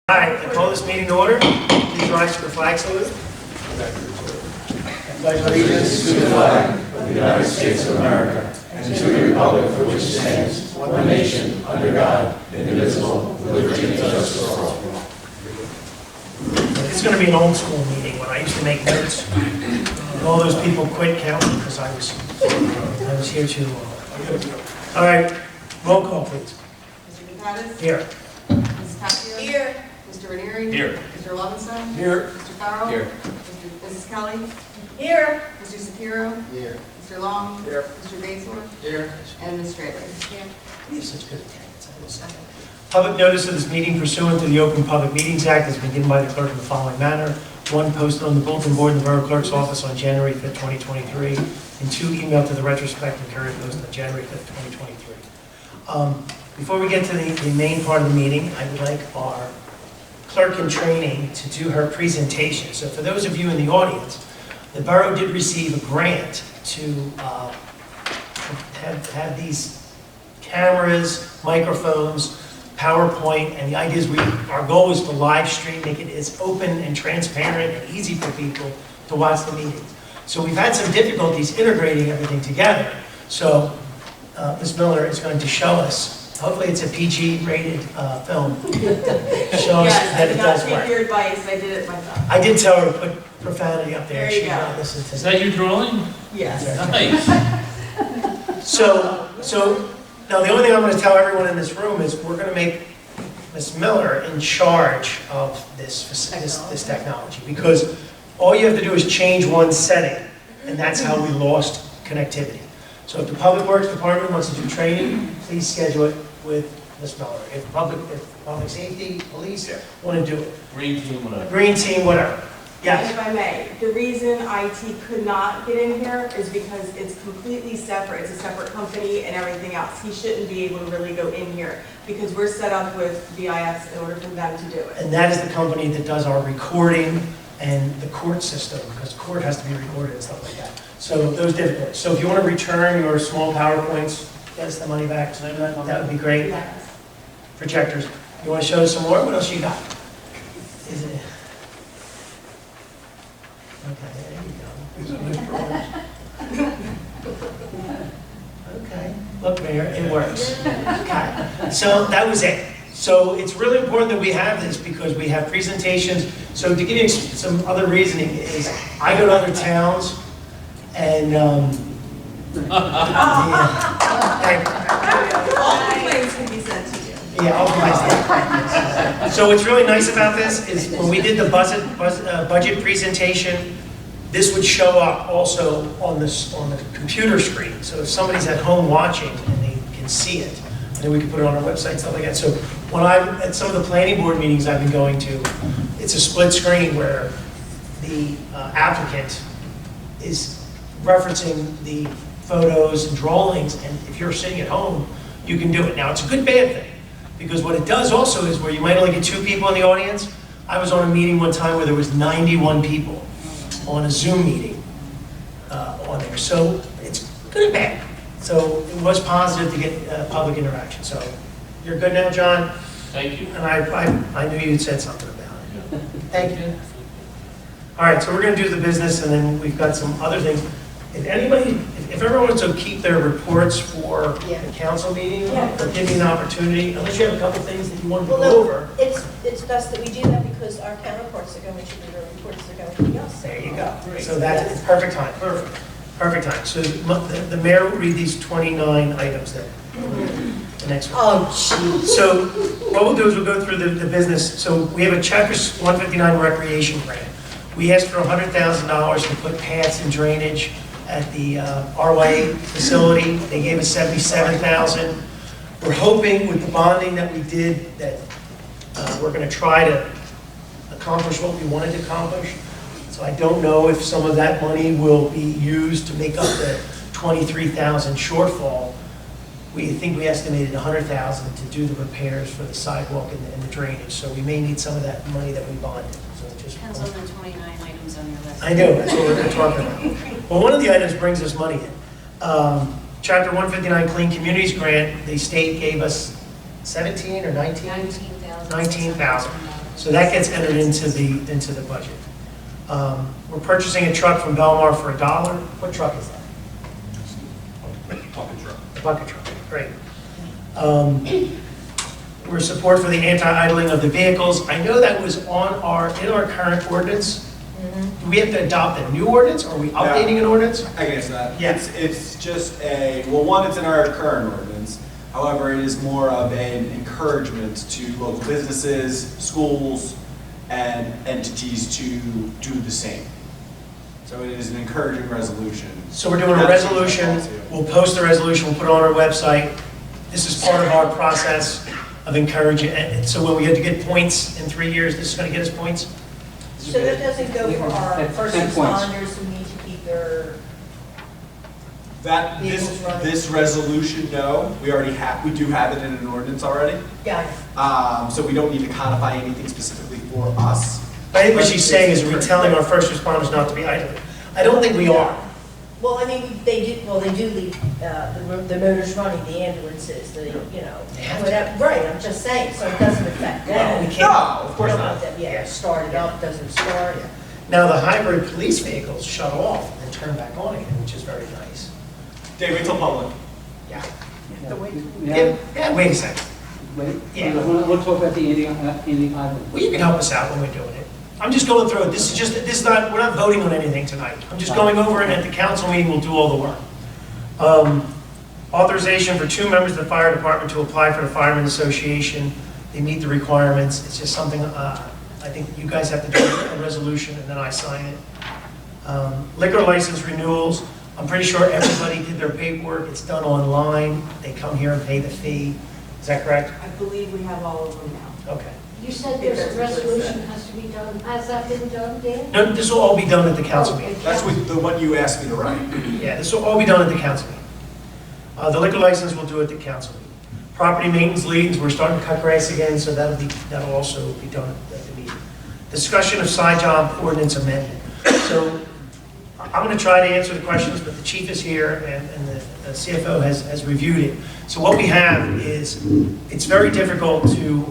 All right, I call this meeting to order. Please rise for the flag salute. I pledge allegiance to the flag of the United States of America and to the republic for which it stands, one nation, under God, indivisible, with liberty and justice for all. It's going to be an old school meeting when I used to make notes. All those people quit counting because I was here too long. All right, roll call, please. Mr. Caucus? Here. Mrs. Tapio? Here. Mr. Runnemede? Here. Mr. Levinson? Here. Mr. Farrell? Here. Mrs. Kelly? Here. Mr. Shapiro? Here. Mr. Long? Here. Mr. Batesworth? Here. And Ms. Strader? Here. We have such good attendance. Public notice of this meeting pursuant to the Open Public Meetings Act has been given by the clerk in the following manner. One, posted on the bulletin board in the Borough Clerk's office on January 5th, 2023, and two, emailed to the retrospect and Courier Post on January 5th, 2023. Before we get to the main part of the meeting, I would like our clerk in training to do her presentation. So for those of you in the audience, the borough did receive a grant to have these cameras, microphones, PowerPoint, and the idea is our goal is to live stream, make it as open and transparent and easy for people to watch the meetings. So we've had some difficulties integrating everything together. So Ms. Miller is going to show us, hopefully it's a PG-rated film, show us that it does Yes, I did not work. take your advice, I did it myself. I did tell her to put profanity up there. There you She go. won't listen to Is that. that you drawing? Yes. Nice. So now the only thing I'm going to tell everyone in this room is we're going to make Ms. Miller in charge of this technology, because all you have to do is change one setting, and that's how we lost connectivity. So if the Public Works Department wants to do training, please schedule it with Ms. Miller. If public safety, police want to do it, Green team, whatever. green team, whatever. Yes. If I may, the reason IT could not get in here is because it's completely separate. It's a separate company and everything else. He shouldn't be able to really go in here because we're set up with BIS in order for them to do it. And that is the company that does our recording and the court system, because court has to be recorded and stuff like that. So those different. So if you want to return your small PowerPoints, get us the money back, that would be great. Yes. Projectors. You want to show us some more? What else you got? Is it? Okay, there you go. Okay, look, Mayor, it works. Okay, so that was it. So it's really important that we have this because we have presentations. So to give you some other reasoning is, I go to other towns and, All complaints can be sent to you. yeah, I'll that. So what's really nice about this is when we did the budget presentation, this would show up also on the computer screen. So if somebody's at home watching and they can see it, and then we can put it on our website, stuff like that. So when I'm at some of the planning board meetings I've been going to, it's a split screen where the applicant is referencing the photos and drawings, and if you're sitting at home, you can do it. Now, it's a good bad thing, because what it does also is where you might only get 2 people in the audience. I was on a meeting one time where there was 91 people on a Zoom meeting on there. So it's good and bad. So it was positive to get public interaction. So you're good now, John? Thank you. And I knew you'd said something about it. Thank you. All right, so we're going to do the business, and then we've got some other things. If everyone wants to keep their reports for the council meeting, or give me an opportunity, unless you have a couple things that you want to go over. It's best that we do that because our counterparts are going to be, our reports are going to be us. There you go. So that's perfect time. Perfect time. So the mayor will read these 29 items then. The next one. Oh, gee. So what we'll do is we'll go through the business. So we have a Chapter 159 recreation grant. We asked for $100,000 to put paths and drainage at the RY facility. They gave us $77,000. We're hoping with the bonding that we did that we're going to try to accomplish what we wanted to accomplish. So I don't know if some of that money will be used to make up the $23,000 shortfall. We think we estimated $100,000 to do the repairs for the sidewalk and the drainage. So we may need some of that money that we bonded. So just Depends on the 29 items on your list. I know, that's what we're talking about. Well, one of the items brings us money in. Chapter 159 Clean Communities Grant, the state gave us 17 or 19? 19,000. 19,000. So that gets entered into the budget. We're purchasing a truck from Belmar for $1. What truck is that? Bucket truck. A bucket truck, great. We're support for the anti-idling of the vehicles. I know that was in our current ordinance. Do we have to adopt a new ordinance, or are we updating an ordinance? I guess that. Yeah. It's just one, it's in our current ordinance. However, it is more of an encouragement to local businesses, schools, and entities to do the same. So it is an encouraging resolution. So we're doing a resolution, we'll post the resolution, we'll put it on our website. This is part of our process of encouraging, and so when we had to get points in 3 years, this is gonna get us points? So that doesn't go for our That's first 10 points. responders who need to keep their, Vehicles running. This resolution, no, we do have it in an ordinance already. yeah, So we don't need to codify anything specifically for us. I think what she's saying is we're telling our first responders not to be idling. I don't think we are. well, I mean, they do leave, the motors running, the ambulances, They have to. whatever, right, I'm just saying, so it doesn't affect No, them. we No, can't. of course Don't not. want them, yeah, start it up, doesn't start. Now, the hybrid police vehicles shut off and then turn back on again, which is very nice. Dave, wait till public. Yeah. Yeah, Yeah, wait a second. wait, Yeah. we'll talk about the ending item. Well, you can help us out when we're doing it. I'm just going through it. We're not voting on anything tonight. I'm just going over it, and at the council meeting, we'll do all the work. Authorization for 2 members of the fire department to apply for the Firemen Association. They meet the requirements. It's just something, I think you guys have to do a resolution, and then I sign it. Liquor license renewals. I'm pretty sure everybody did their paperwork. It's done online. They come here and pay the fee. Is that correct? I believe we have all of them now. Okay. You said there's a resolution has to be done. Has that been done, Dan? No, this will all be done at the council meeting. That's with the one you asked me to write. Yeah, this will all be done at the council meeting. The liquor license we'll do at the council meeting. Property maintenance liens, we're starting to cut grass again, so that'll also be done at the meeting. Discussion of side job ordinance amendment. So I'm going to try to answer the questions, but the chief is here and the CFO has reviewed it. So what we have is, it's very difficult to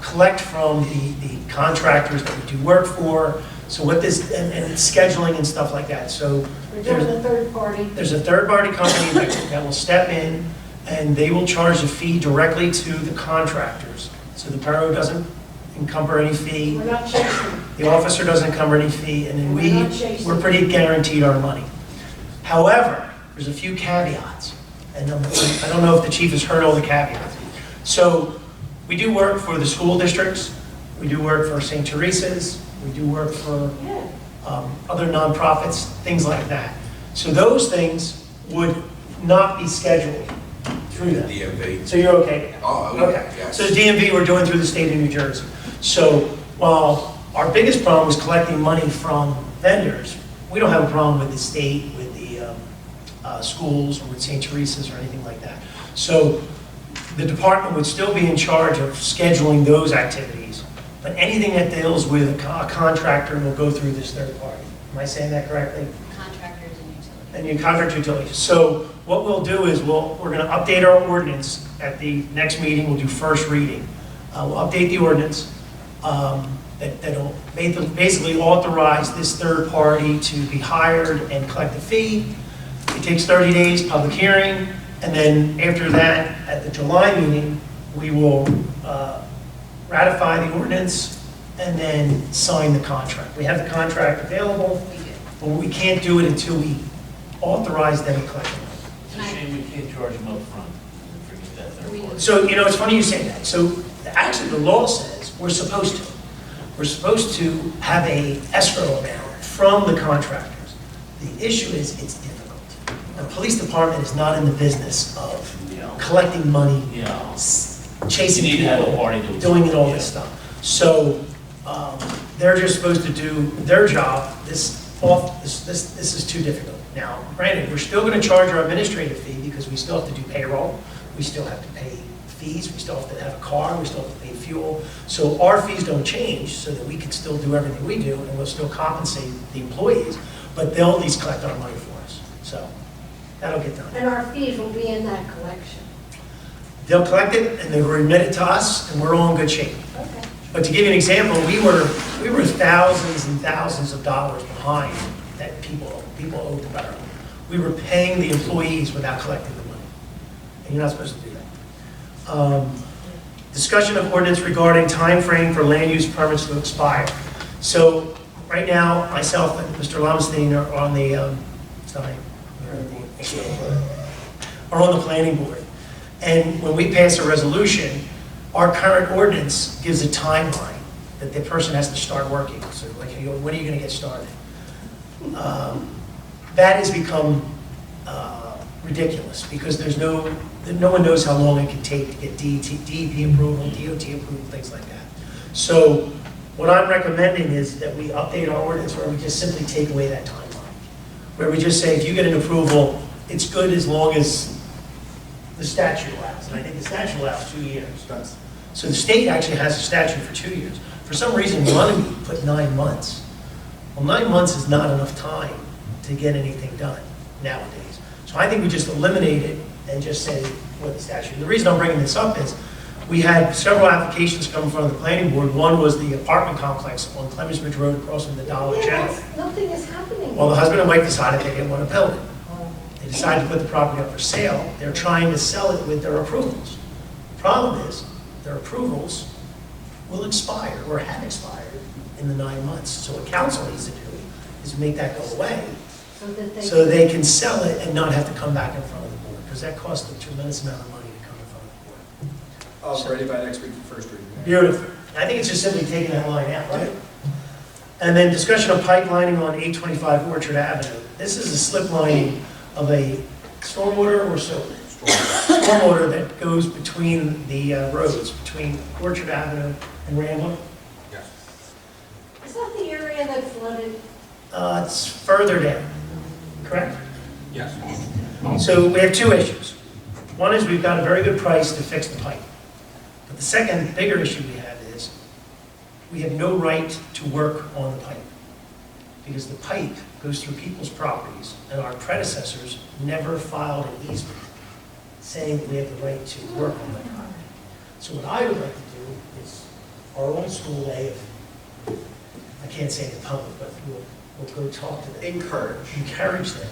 collect from the contractors that we do work for. So what this, and scheduling and stuff like that. So We're doing a third party. there's a third-party company that will step in, and they will charge a fee directly to the contractors. So the borough doesn't encumber any fee, We're not chasing. the officer doesn't encumber any fee, and then We're not chasing. we're pretty guaranteed our money. However, there's a few caveats, and I don't know if the chief has heard all the caveats. So we do work for the school districts, we do work for St. Teresa's, we do work for Yeah. other nonprofits, things like that. So those things would not be scheduled through them. DMV. So you're okay? Oh, Okay. yes. So the DMV, we're doing through the state of New Jersey. So while our biggest problem was collecting money from vendors, we don't have a problem with the state, with the schools, or with St. Teresa's or anything like that. So the department would still be in charge of scheduling those activities, but anything that deals with a contractor will go through this third party. Am I saying that correctly? Contractors and utilities. And you contract utilities. So what we'll do is we're going to update our ordinance at the next meeting. We'll do first reading. We'll update the ordinance that'll basically authorize this third party to be hired and collect a fee. It takes 30 days, public hearing, and then after that, at the July meeting, we will ratify the ordinance and then sign the contract. We have the contract available, We do. but we can't do it until we authorize them to collect the money. It's a shame we can't charge them up front. Forget that third We party. do. So, it's funny you say that. So actually, the law says we're supposed to. We're supposed to have a escrow amount from the contractors. The issue is it's difficult. The police department is not in the business of collecting money, Yeah. chasing You need to have a people, party to. doing all this stuff. So they're just supposed to do their job. This is too difficult. Now, granted, we're still going to charge our administrative fee because we still have to do payroll. We still have to pay fees. We still have to have a car. We still have to pay fuel. So our fees don't change so that we can still do everything we do and we'll still compensate the employees, but they'll at least collect our money for us. So that'll get done. And our fees will be in that collection. They'll collect it and they'll remit it to us, and we're all in good shape. Okay. But to give you an example, we were thousands and thousands of dollars behind that people owed the borough. We were paying the employees without collecting the money, and you're not supposed to do that. Discussion of ordinance regarding time frame for land use permits to expire. So right now, myself and Mr. Lamstein are on the are on the planning board. And when we pass a resolution, our current ordinance gives a timeline that the person has to start working. So like, when are you going to get started? That has become ridiculous because no one knows how long it can take to get DEP approval, DOT approval, things like that. So what I'm recommending is that we update our ordinance where we just simply take away that timeline. Where we just say, if you get an approval, it's good as long as the statute allows. And I think the statute allows 2 years. So the state actually has a statute for 2 years. For some reason, Runnemede put 9 months. Well, 9 months is not enough time to get anything done nowadays. So I think we just eliminate it and just say what the statute. And the reason I'm bringing this up is we had several applications come in front of the planning board. One was the apartment complex on Clemens Ridge Road across from the Dollar General. Nothing is happening. Well, the husband and wife decided they didn't want to build it. They decided to put the property up for sale. They're trying to sell it with their approvals. The problem is their approvals will expire or have expired in the 9 months. So what council needs to do is make that go away so they can sell it and not have to come back in front of the board, because that costs a tremendous amount of money to come in front of the board. Ready by next week for first reading. Beautiful. I think it's just simply taking that line out, right? And then discussion of pipelining on 825 Orchard Avenue. This is a slip lining of a stormwater or so stormwater that goes between the roads, between Orchard Avenue and Rambler. Is that the area that flooded? It's further down, correct? Yes. So we have 2 issues. One is we've got a very good price to fix the pipe. But the second bigger issue we have is we have no right to work on the pipe, because the pipe goes through people's properties, and our predecessors never filed an easement saying that we have the right to work on that property. So what I would like to do is our old school way of, I can't say it in public, but we'll go talk to them. Encourage them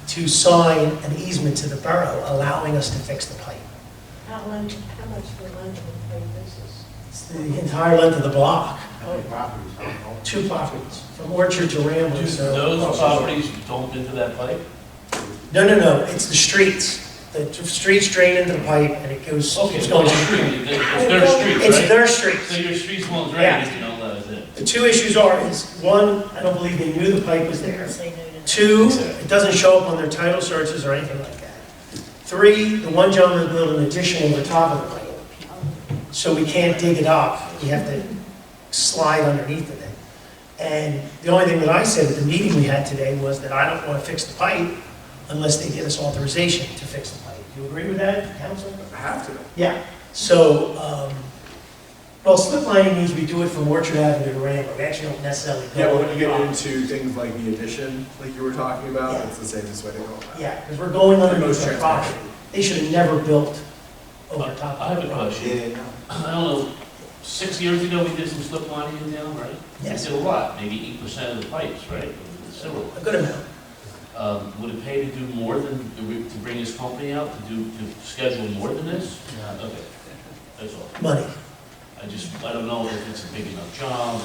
to sign an easement to the borough allowing us to fix the pipe. How much for length of the pipe this is? It's the entire length of the block. How many properties? 2 properties, from Orchard to Rambler. So Those properties don't into that pipe? No, it's the streets. The streets drain into the pipe and it goes. Okay, it's so going it's to- their streets, right? It's their streets. So your streets won't drain Yeah. if you don't let us in. The 2 issues are, is 1, I don't believe they knew the pipe was there. Say no to that. 2, it doesn't show up on their title searches or anything like that. 3, the one gentleman built an addition over top of the pipe. So we can't dig it up. We have to slide underneath of it. And the only thing that I said at the meeting we had today was that I don't want to fix the pipe unless they give us authorization to fix the pipe. Do you agree with that, council? I have to. Yeah. So, well, slip lining means we do it from Orchard Avenue to Rambler. We actually don't necessarily go. Yeah, but when you get into things like the addition, like you were talking about, Yeah. it's the safest way to go about it. Yeah, because we're going underneath Most their property. They should have never built over top I have of a the property. question. I don't know, 6 years ago, we did some slip lining in town, right? Yes. We did a lot, maybe 8% of the pipes, right? Several. A good amount. Would it pay to do more than, to bring this company out, to schedule more than this? Okay, that's all. Money. I don't know if it's a big enough job.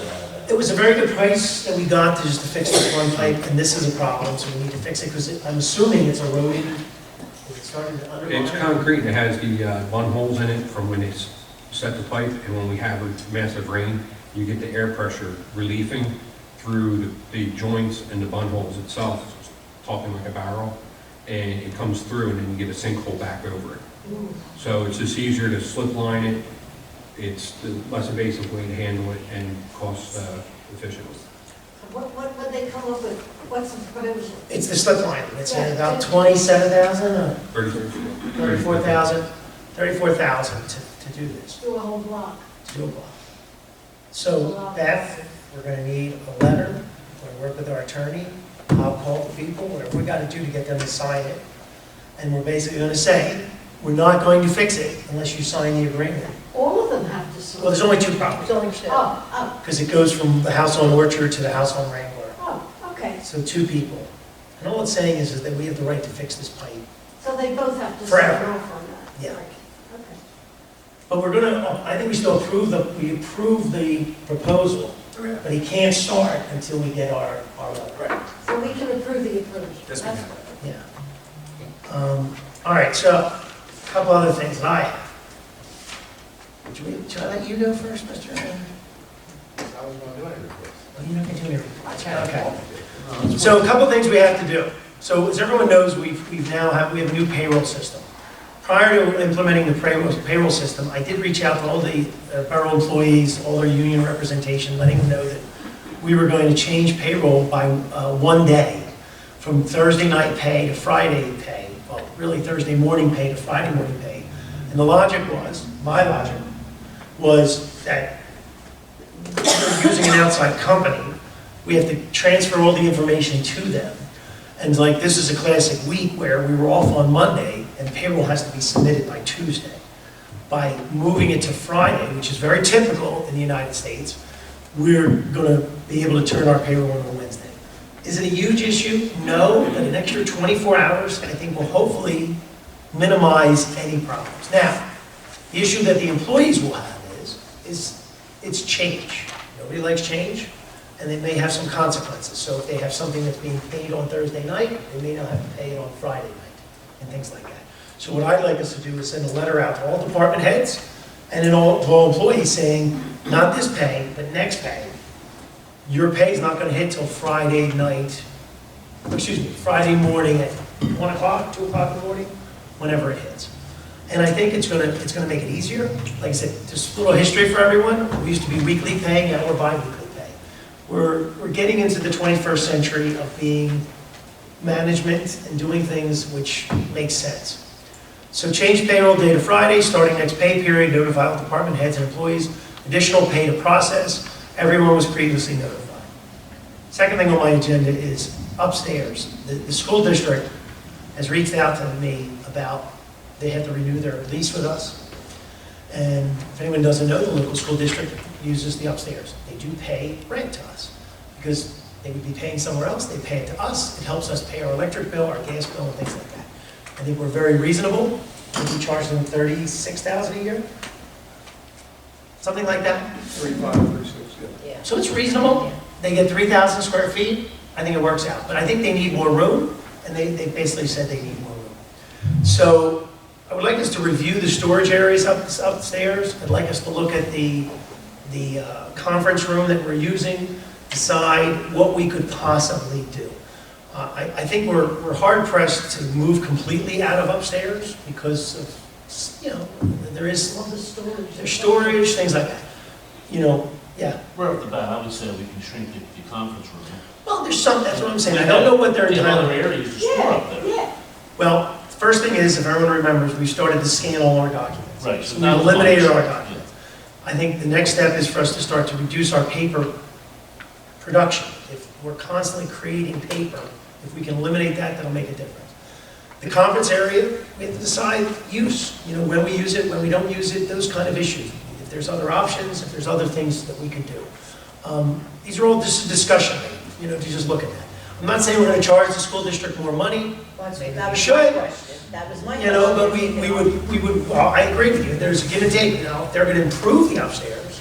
It was a very good price that we got to just to fix this one pipe, and this is a problem, so we need to fix it, because I'm assuming it's eroded. It's starting to undermine. It's concrete, it has the bun holes in it from when they set the pipe, and when we have a massive rain, you get the air pressure relieving through the joints and the bun holes itself, talking like a barrel, and it comes through, and then you get a sinkhole back over it. So it's just easier to slip line it, it's the less invasive way to handle it, and cost efficient. What they come up with, what it was? It's the slip lining. It's about 27,000 or 34,000 to do this. Do a whole block. To do a block. So Beth, we're going to need a letter. We're going to work with our attorney. I'll call the people, whatever we got to do to get them to sign it. And we're basically going to say, we're not going to fix it unless you sign the agreement. All of them have to sign. Well, there's only two properties, It's only two. Oh, because it goes from the house on Orchard to the house on Wrangler. okay. So two people. And all it's saying is that we have the right to fix this pipe. So they both have to sign Forever. off on that? Yeah. Okay. But we're gonna, I think we still approve the proposal, but he can't start until we get our letter. Right. So we can approve the approval? Yes, we can. Yeah. All right, so, a couple other things that I have. Should I let you go first, Mr. Chairman? I was going to do anything. Well, you're not gonna do any reports. Okay. So a couple things we have to do. So as everyone knows, we have a new payroll system. Prior to implementing the payroll system, I did reach out to all the borough employees, all their union representation, letting them know that we were going to change payroll by 1 day, from Thursday night pay to Friday pay, well, really Thursday morning pay to Friday morning pay. And the logic was, my logic, was that we're using an outside company, we have to transfer all the information to them. And like, this is a classic week where we were off on Monday and payroll has to be submitted by Tuesday. By moving it to Friday, which is very typical in the United States, we're gonna be able to turn our payroll on Wednesday. Is it a huge issue? No, but an extra 24 hours, I think, will hopefully minimize any problems. Now, the issue that the employees will have is it's change. Nobody likes change, and they may have some consequences. So if they have something that's being paid on Thursday night, they may not have to pay it on Friday night, and things like that. So what I'd like us to do is send a letter out to all department heads and then to all employees saying, not this pay, but next pay. Your pay is not going to hit till Friday night, Friday morning at 1 o'clock, 2 o'clock in the morning, whenever it hits. And I think it's going to make it easier. Like I said, just a little history for everyone. We used to be weekly pay, now we're bi-weekly pay. We're getting into the 21st century of being management and doing things which make sense. So change payroll day to Friday, starting next pay period, notify all department heads and employees, additional pay to process. Everyone was previously notified. Second thing on my agenda is upstairs. The school district has reached out to me about they have to renew their lease with us. And if anyone doesn't know, the local school district uses the upstairs. They do pay rent to us because they would be paying somewhere else. They pay it to us. It helps us pay our electric bill, our gas bill, and things like that. I think we're very reasonable. I think we charge them $36,000 a year, something like that. 35, 36, yeah. Yeah. So it's reasonable. They get 3,000 square feet. I think it works out. But I think they need more room, and they basically said they need more room. So I would like us to review the storage areas upstairs. I'd like us to look at the conference room that we're using, decide what we could possibly do. I think we're hard pressed to move completely out of upstairs because of, there is there's storage, things like that. Yeah. Right off the bat, I would say we can shrink the conference room. Well, there's some, that's what I'm saying. I don't know what they're We have other entitled. areas to store up there. Yeah. Well, first thing is, if everyone remembers, we started to scan all our documents. Right. So we eliminated our documents. I think the next step is for us to start to reduce our paper production. If we're constantly creating paper, if we can eliminate that, that'll make a difference. The conference area, we have to decide use, when we use it, when we don't use it, those kind of issues. If there's other options, if there's other things that we can do. These are all just a discussion, to just look at that. I'm not saying we're going to charge the school district more money. Maybe That we was should. my question. That was my question. But we would, well, I agree with you, there's a give and take, if they're gonna improve the upstairs,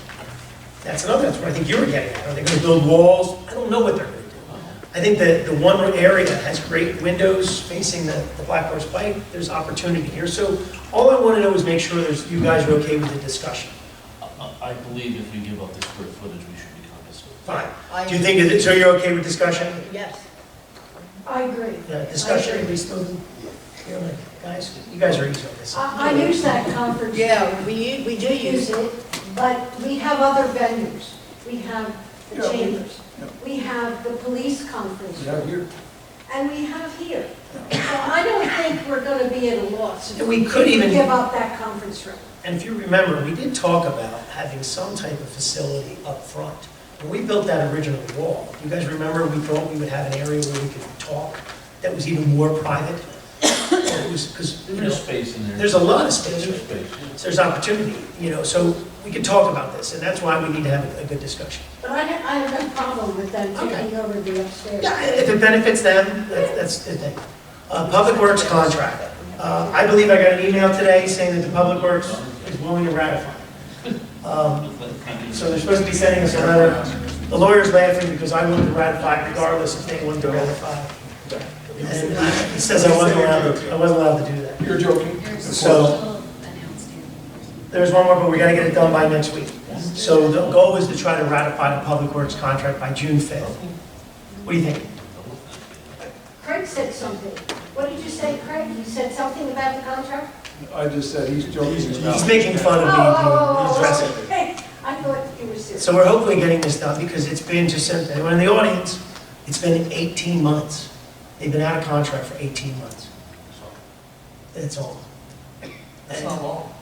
that's what I think you were getting at, are they gonna build walls? I don't know what they're gonna do. I think that the one area has great windows facing the Black Horse Pike, there's opportunity here, so all I wanna know is make sure you guys are okay with the discussion. I believe if we give up the square footage, we should be compensated. Fine. Do you think, so you're okay with discussion? Yes. I agree. Discussion, at least, guys, you guys are easy on this. I use that conference. Yeah, we do use it. But we have other venues. We have the Yeah, chambers. We have the police conference Yeah, room. here. And we have here. So I don't think we're going to be at a loss And we could even- give up that conference room. And if you remember, we did talk about having some type of facility up front. When we built that original wall, you guys remember we thought we would have an area where we could talk that was even more private? was, because, There's space in there. there's a lot of space, There's right? space. So there's opportunity, so we could talk about this, and that's why we need to have a good discussion. But I have no problem with them Okay. taking over the upstairs. Yeah, if it benefits them, that's the thing. Public Works contract. I believe I got an email today saying that the Public Works is willing to ratify. So they're supposed to be sending us a letter. The lawyer's laughing because I wanted to ratify regardless if they wanted to ratify. And he says I wasn't allowed to do that. You're joking? So there's one more, but we gotta get it done by next week. So the goal is to try to ratify the Public Works contract by June 5th. What do you think? Craig said something. What did you say, Craig? You said something about the contract? I just said he's joking. He's making fun of me being aggressive. Okay. I thought you were serious. So we're hopefully getting this done because it's been, just so anyone in the audience, it's been 18 months. They've been out of contract for 18 months. That's all. That's not long.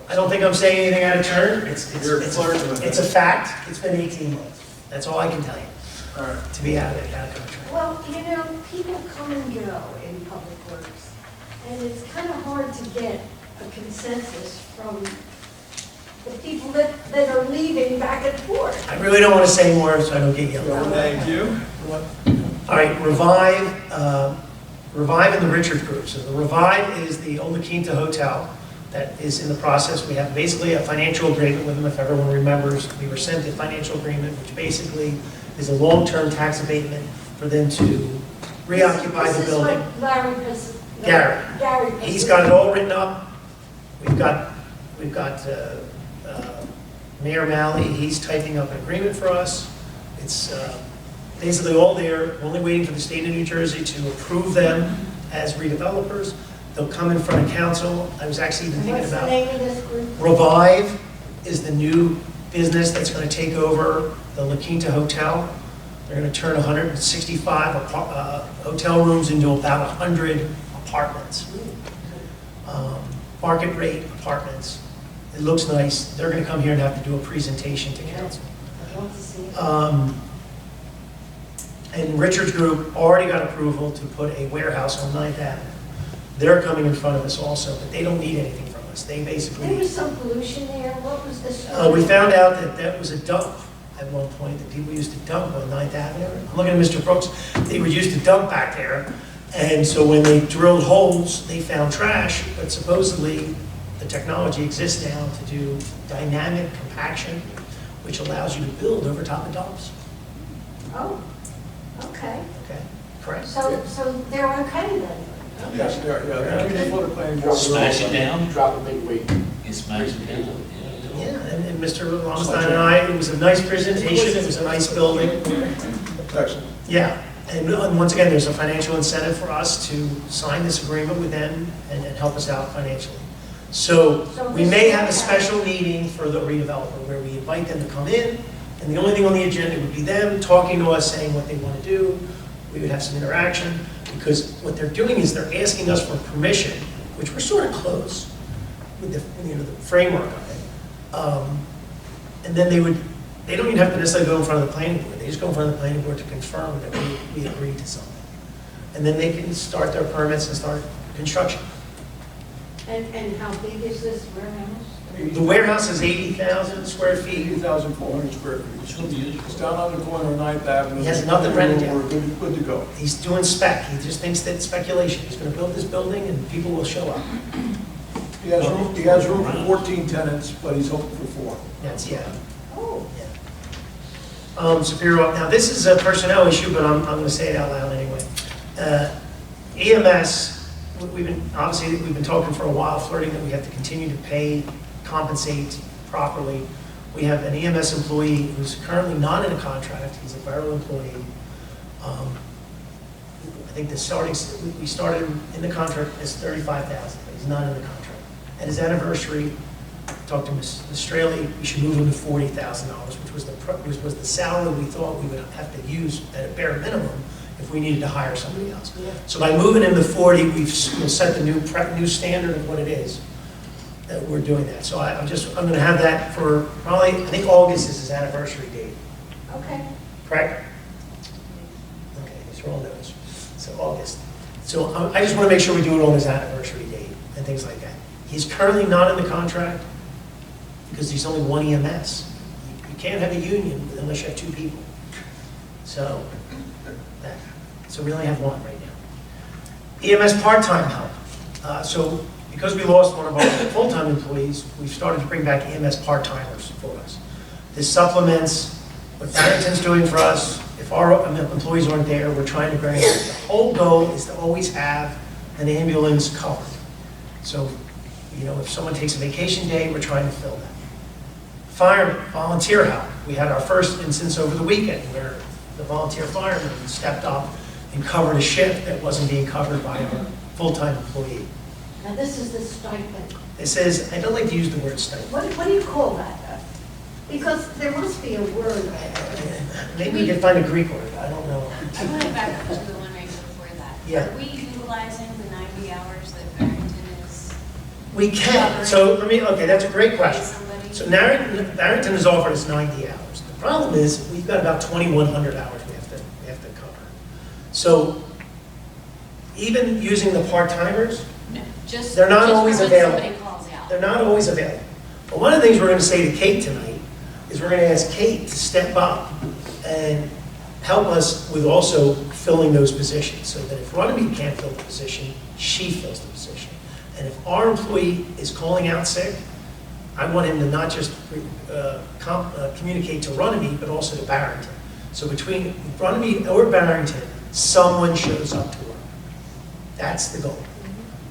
I don't think I'm saying anything out of turn. You're flirting with It's a fact. It's been 18 months. That's all I can tell you, All right. to be out of contract. Well, people come and go in Public Works, and it's kind of hard to get a consensus from the people that are leaving back and forth. I really don't want to say more so I don't get yelled at. Thank you. All right, Revive and the Richard Group. So the Revive is the old La Quinta Hotel that is in the process. We have basically a financial agreement with them, if everyone remembers. We were sent a financial agreement, which basically is a long-term tax abatement for them to reoccupy the building. This is what Gary. He's got it all written up. We've got Mayor Malley, he's typing up an agreement for us. It's basically all there, we're only waiting for the state of New Jersey to approve them as redevelopers. They'll come in front of council. I was actually even thinking What's the about name of this group? Revive is the new business that's going to take over the La Quinta Hotel. They're going to turn 165 hotel rooms into about 100 apartments. Market rate apartments. It looks nice. They're going to come here and have to do a presentation to council. I'd love to see it. And Richards Group already got approval to put a warehouse on 9th Avenue. They're coming in front of us also, but they don't need anything from us. They There basically, was some pollution there. What was this? we found out that that was a dump at one point, that people used to dump on 9th Avenue. I'm looking at Mr. Brooks. They were used to dump back there. And so when they drilled holes, they found trash, but supposedly the technology exists now to do dynamic compaction, which allows you to build over top of dumps. Oh, okay. Okay, correct? So they're okay then? Yes, yeah. Before the planning board. Smash it down. Drop a big weight. You smash it down. Yeah, and Mr. Longstein and I, it was a nice presentation, it was a nice building. Excellent. Yeah, and once again, there's a financial incentive for us to sign this agreement with them and help us out financially. So we may have a special meeting for the redeveloper where we invite them to come in, and the only thing on the agenda would be them talking to us, saying what they want to do. We would have some interaction, because what they're doing is they're asking us for permission, which we're sort of close with the framework of it. And then they don't even have to necessarily go in front of the planning board. They just go in front of the planning board to confirm that we agreed to something. And then they can start their permits and start construction. And how big is this warehouse? The warehouse is 80,000 square feet. 80,400 square feet. It's down on the corner of 9th Avenue. He has nothing rented yet. We're good to go. He's doing spec. He just thinks that speculation. He's going to build this building and people will show up. He has room for 14 tenants, but he's hoping for 4. That's, yeah. Oh. Superior, now this is a personnel issue, but I'm going to say it out loud anyway. EMS, we've been talking for a while, flirting that we have to continue to pay, compensate properly. We have an EMS employee who's currently not in a contract. He's a borough employee. I think we started him in the contract as $35,000, but he's not in the contract. At his anniversary, I talked to Ms. Straley, we should move him to $40,000, which was the salary we thought we would have to use at a bare minimum if we needed to hire somebody else. So by moving him to 40, we've set the new standard of what it is that we're doing that. So I'm going to have that for probably, I think August is his anniversary date. Okay. Correct? Okay, these are all those. So August. So I just want to make sure we do it on his anniversary date and things like that. He's currently not in the contract because there's only one EMS. You can't have a union unless you have 2 people. So we only have 1 right now. EMS part-time help. So because we lost one of our full-time employees, we've started to bring back EMS part-timers for us. This supplements what Barrington's doing for us. If our employees aren't there, we're trying to bring it. The whole goal is to always have an ambulance covered. So, you know, if someone takes a vacation day, we're trying to fill that. Firemen, volunteer help. We had our first instance over the weekend where the volunteer fireman stepped up and covered a shift that wasn't being covered by a full-time employee. Now, this is the stipend. It says, I don't like to use the word stipend. What do you call that? Because there must be a word. Maybe we can find a Greek word, I don't know. I want to back up to the one right before that. Yeah. Are we utilizing the 90 hours that Barrington is? We can, so okay, that's a great question. Somebody? So Barrington has offered us 90 hours. The problem is, we've got about 2,100 hours we have to cover. So even using the part-timers, No, just. they're not just always for when available. Somebody calls out. They're not always available. But one of the things we're going to say to Kate tonight is we're going to ask Kate to step up and help us with also filling those positions, so that if Runnemede can't fill the position, she fills the position. And if our employee is calling out sick, I want him to not just communicate to Runnemede, but also to Barrington. So between Runnemede or Barrington, someone shows up to work. That's the goal.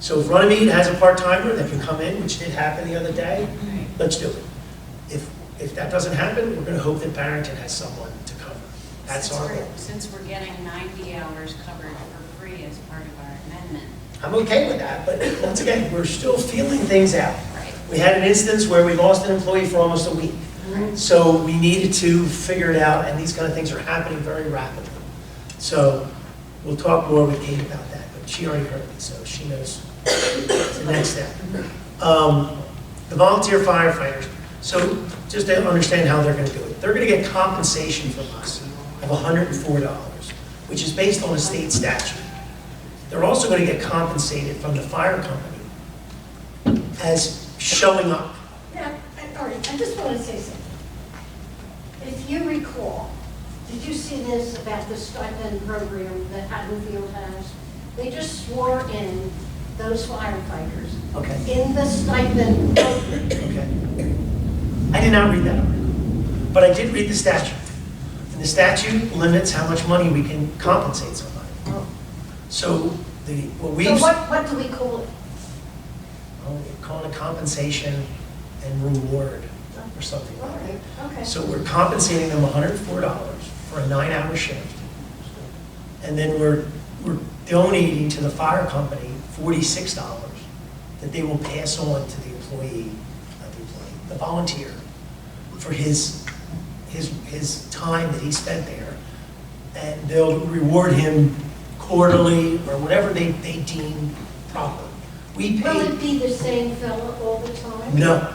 So if Runnemede has a part-timer that can come in, which did happen the other day, let's do it. If that doesn't happen, we're going to hope that Barrington has someone to cover. That's our goal. Since we're getting 90 hours covered for free as part of our amendment. I'm okay with that, but once again, we're still feeling things out. Right. We had an instance where we lost an employee for almost a week. So we needed to figure it out, and these kind of things are happening very rapidly. So we'll talk more with Kate about that, but she already heard me, so she knows the next step. The volunteer firefighters. So just to understand how they're going to do it, they're going to get compensation from us of $104, which is based on a state statute. They're also going to get compensated from the fire company as showing up. Now, all right, I just want to say something. If you recall, did you see this about the stipend program that Haddonfield has? They just swore in those firefighters Okay. in the stipend program. Okay. I did not read that article, but I did read the statute. And the statute limits how much money we can compensate somebody. So what do we call it? we call it a compensation and reward or something All like that. right, okay. So we're compensating them $104 for a 9-hour shift. And then we're donating to the fire company $46 that they will pass on to the employee, not the employee, the volunteer, for his time that he spent there. And they'll reward him quarterly or whatever they deem proper. We Will pay. it be the same fella all the time? No.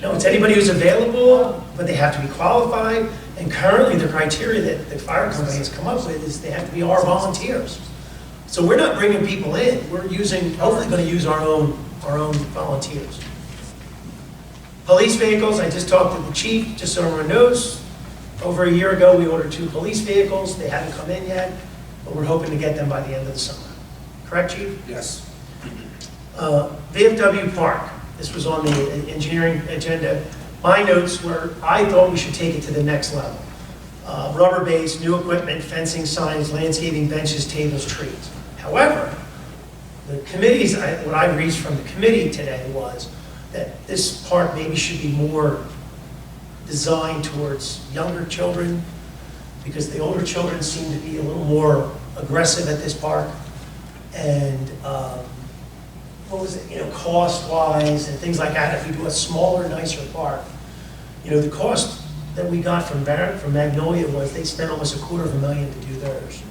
No, it's anybody who's available, but they have to be qualified. And currently, the criteria that the fire company has come up with is they have to be our volunteers. So we're not bringing people in. We're hopefully going to use our own volunteers. Police vehicles, I just talked to the chief, just so everyone knows. Over a year ago, we ordered 2 police vehicles. They haven't come in yet, but we're hoping to get them by the end of the summer. Correct, chief? Yes. VFW Park, this was on the engineering agenda. My notes were, I thought we should take it to the next level. Rubber base, new equipment, fencing, signs, landscaping, benches, tables, trees. However, the committees, what I reached from the committee today was that this park maybe should be more designed towards younger children, because the older children seem to be a little more aggressive at this park. And cost-wise and things like that, if we do a smaller, nicer park, the cost that we got from Magnolia was they spent almost $250,000 to do theirs.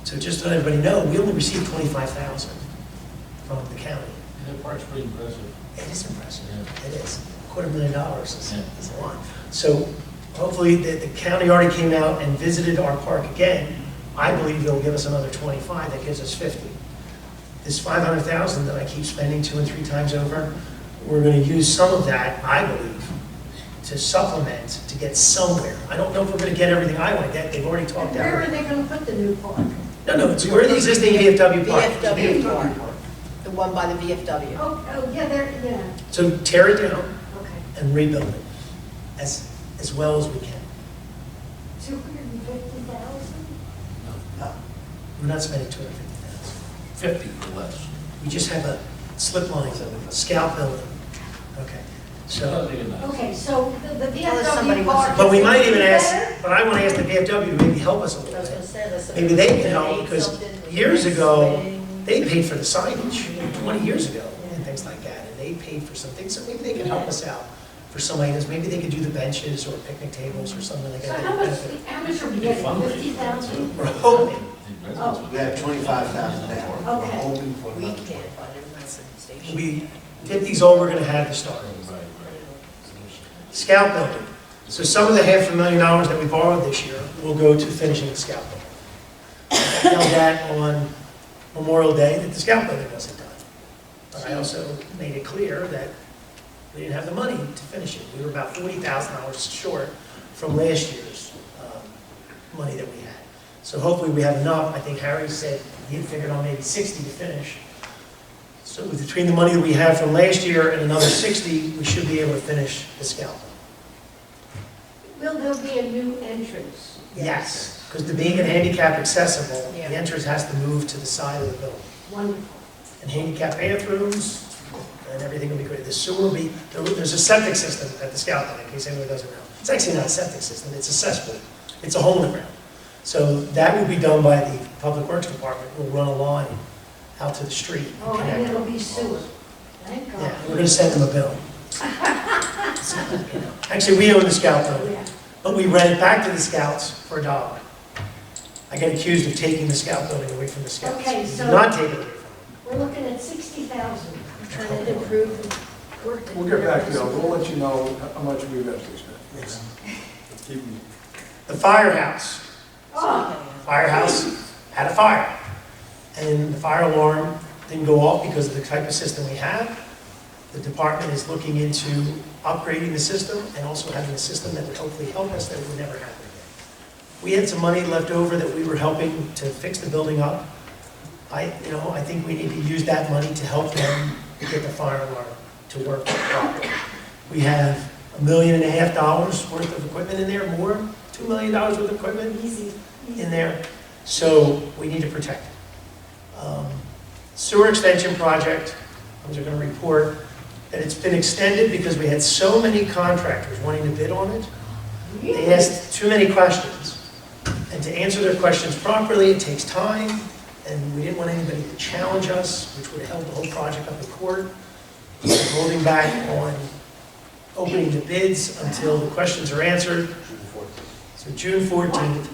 So just to let everybody know, we only received $25,000 from the county. That part's pretty impressive. It is impressive. Yeah. It is. $250,000 is a lot. So hopefully the county already came out and visited our park again. I believe they'll give us another 25. That gives us 50. this 500,000 that I keep spending 2 and 3 times over, we're gonna use some of that, I believe, to supplement, to get somewhere. I don't know if we're gonna get everything I wanna get, they've already talked Where are out. they gonna put the new park? No, it's where the existing VFW park. VFW park, the one by the VFW. Oh, yeah, yeah, So tear it down okay. and rebuild it as well as we can. 250,000? We're not spending 250,000. 50 or less. We just have a slip line, a scout building. Okay, so, Okay, so the Tell us somebody VFW wants park. to- but we is might even better? ask, but I want to ask the VFW to maybe help us a I little was bit. gonna say, listen. Maybe they can help, donate because something, years ago, swing. they paid for the signage 20 years ago and things like that, and they paid for some things, so maybe they can help us out for some items. Maybe they could do the benches or picnic tables or something like So that. how much are we getting, 50,000? We're hoping. Oh. We have 25,000 now. We're Okay. hoping for We another can't 25. find it, that's the station. We 50's all we're going to have to start. Scout building. So some of the $500,000 that we borrowed this year will go to finishing the scout building. I held that on Memorial Day that the scout building wasn't done. But I also made it clear that we didn't have the money to finish it. We were about $40,000 short from last year's money that we had. So hopefully we have enough. I think Harry said he had figured on maybe 60 to finish. So between the money that we have from last year and another 60, we should be able to finish the scout building. Will there be a new entrance? Yes, because the being handicap accessible, Yeah. the entrance has to move to the side of the building. Wonderful. And handicap bathrooms, and everything will be great. The sewer will be, there's a septic system at the scout building, in case anyone doesn't know. It's actually not a septic system, it's a cesspool. It's a hole in the ground. So that will be done by the Public Works Department. We'll run a line out to the street and Oh, and connect. it'll be sewer. Thank Yeah, God. we're gonna send them a bill. So, you know, actually, we own the scout building, Yeah. but we rent it back to the scouts for $1. I get accused of taking the scout building away from the scouts. Okay, We do so- not take it away from We're looking at 60,000. Trying to improve the work. that We'll get back to you, you're we'll let you know how much we've actually spent. them. Keep me- The firehouse. Oh, Firehouse had a fire. And the fire alarm didn't go off because of the type of system we have. The department is looking into upgrading the system and also having a system that would hopefully help us that it would never happen again. We had some money left over that we were helping to fix the building up. I think we need to use that money to help them get the fire alarm to work properly. We have $1.5 million worth of equipment in there, more, $2 million worth of equipment easy. in there, so we need to protect it. Sewer extension project, I'm just going to report that it's been extended because we had so many contractors wanting to bid on it. They asked too many questions, and to answer their questions properly, it takes time, and we didn't want anybody to challenge us, which would have held the whole project up in court. So we're holding back on opening the bids until the questions are answered. So June 14th.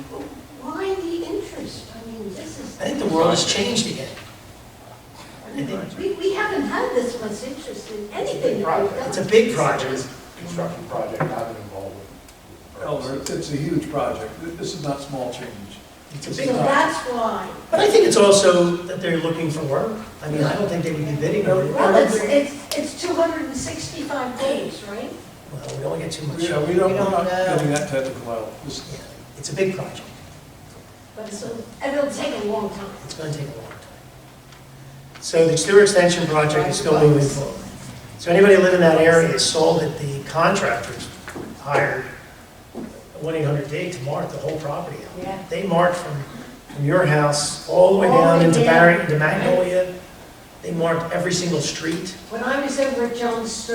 Why the interest? I mean, this is, I think the world has changed again. we haven't had this much interest in anything that we've done. It's a big project. Construction project I've been involved with. Elmer, it's a huge project. This is not small change. It's a So big project. that's why. But I think it's also that they're looking for work. I mean, I don't think they would be bidding on it. Well, it's 265 days, right? Well, we don't get too much. Yeah, we're not getting that technical out. This- Yeah, it's a big project. But it'll take a long time. It's going to take a long time. So the sewer extension project is still moving forward. So anybody who live in that area saw that the contractors hired 1-800-DIG to mark the whole property out. Yeah. They marked from your house all the way down into Barry, into Magnolia. They marked every single street. When I was over at John's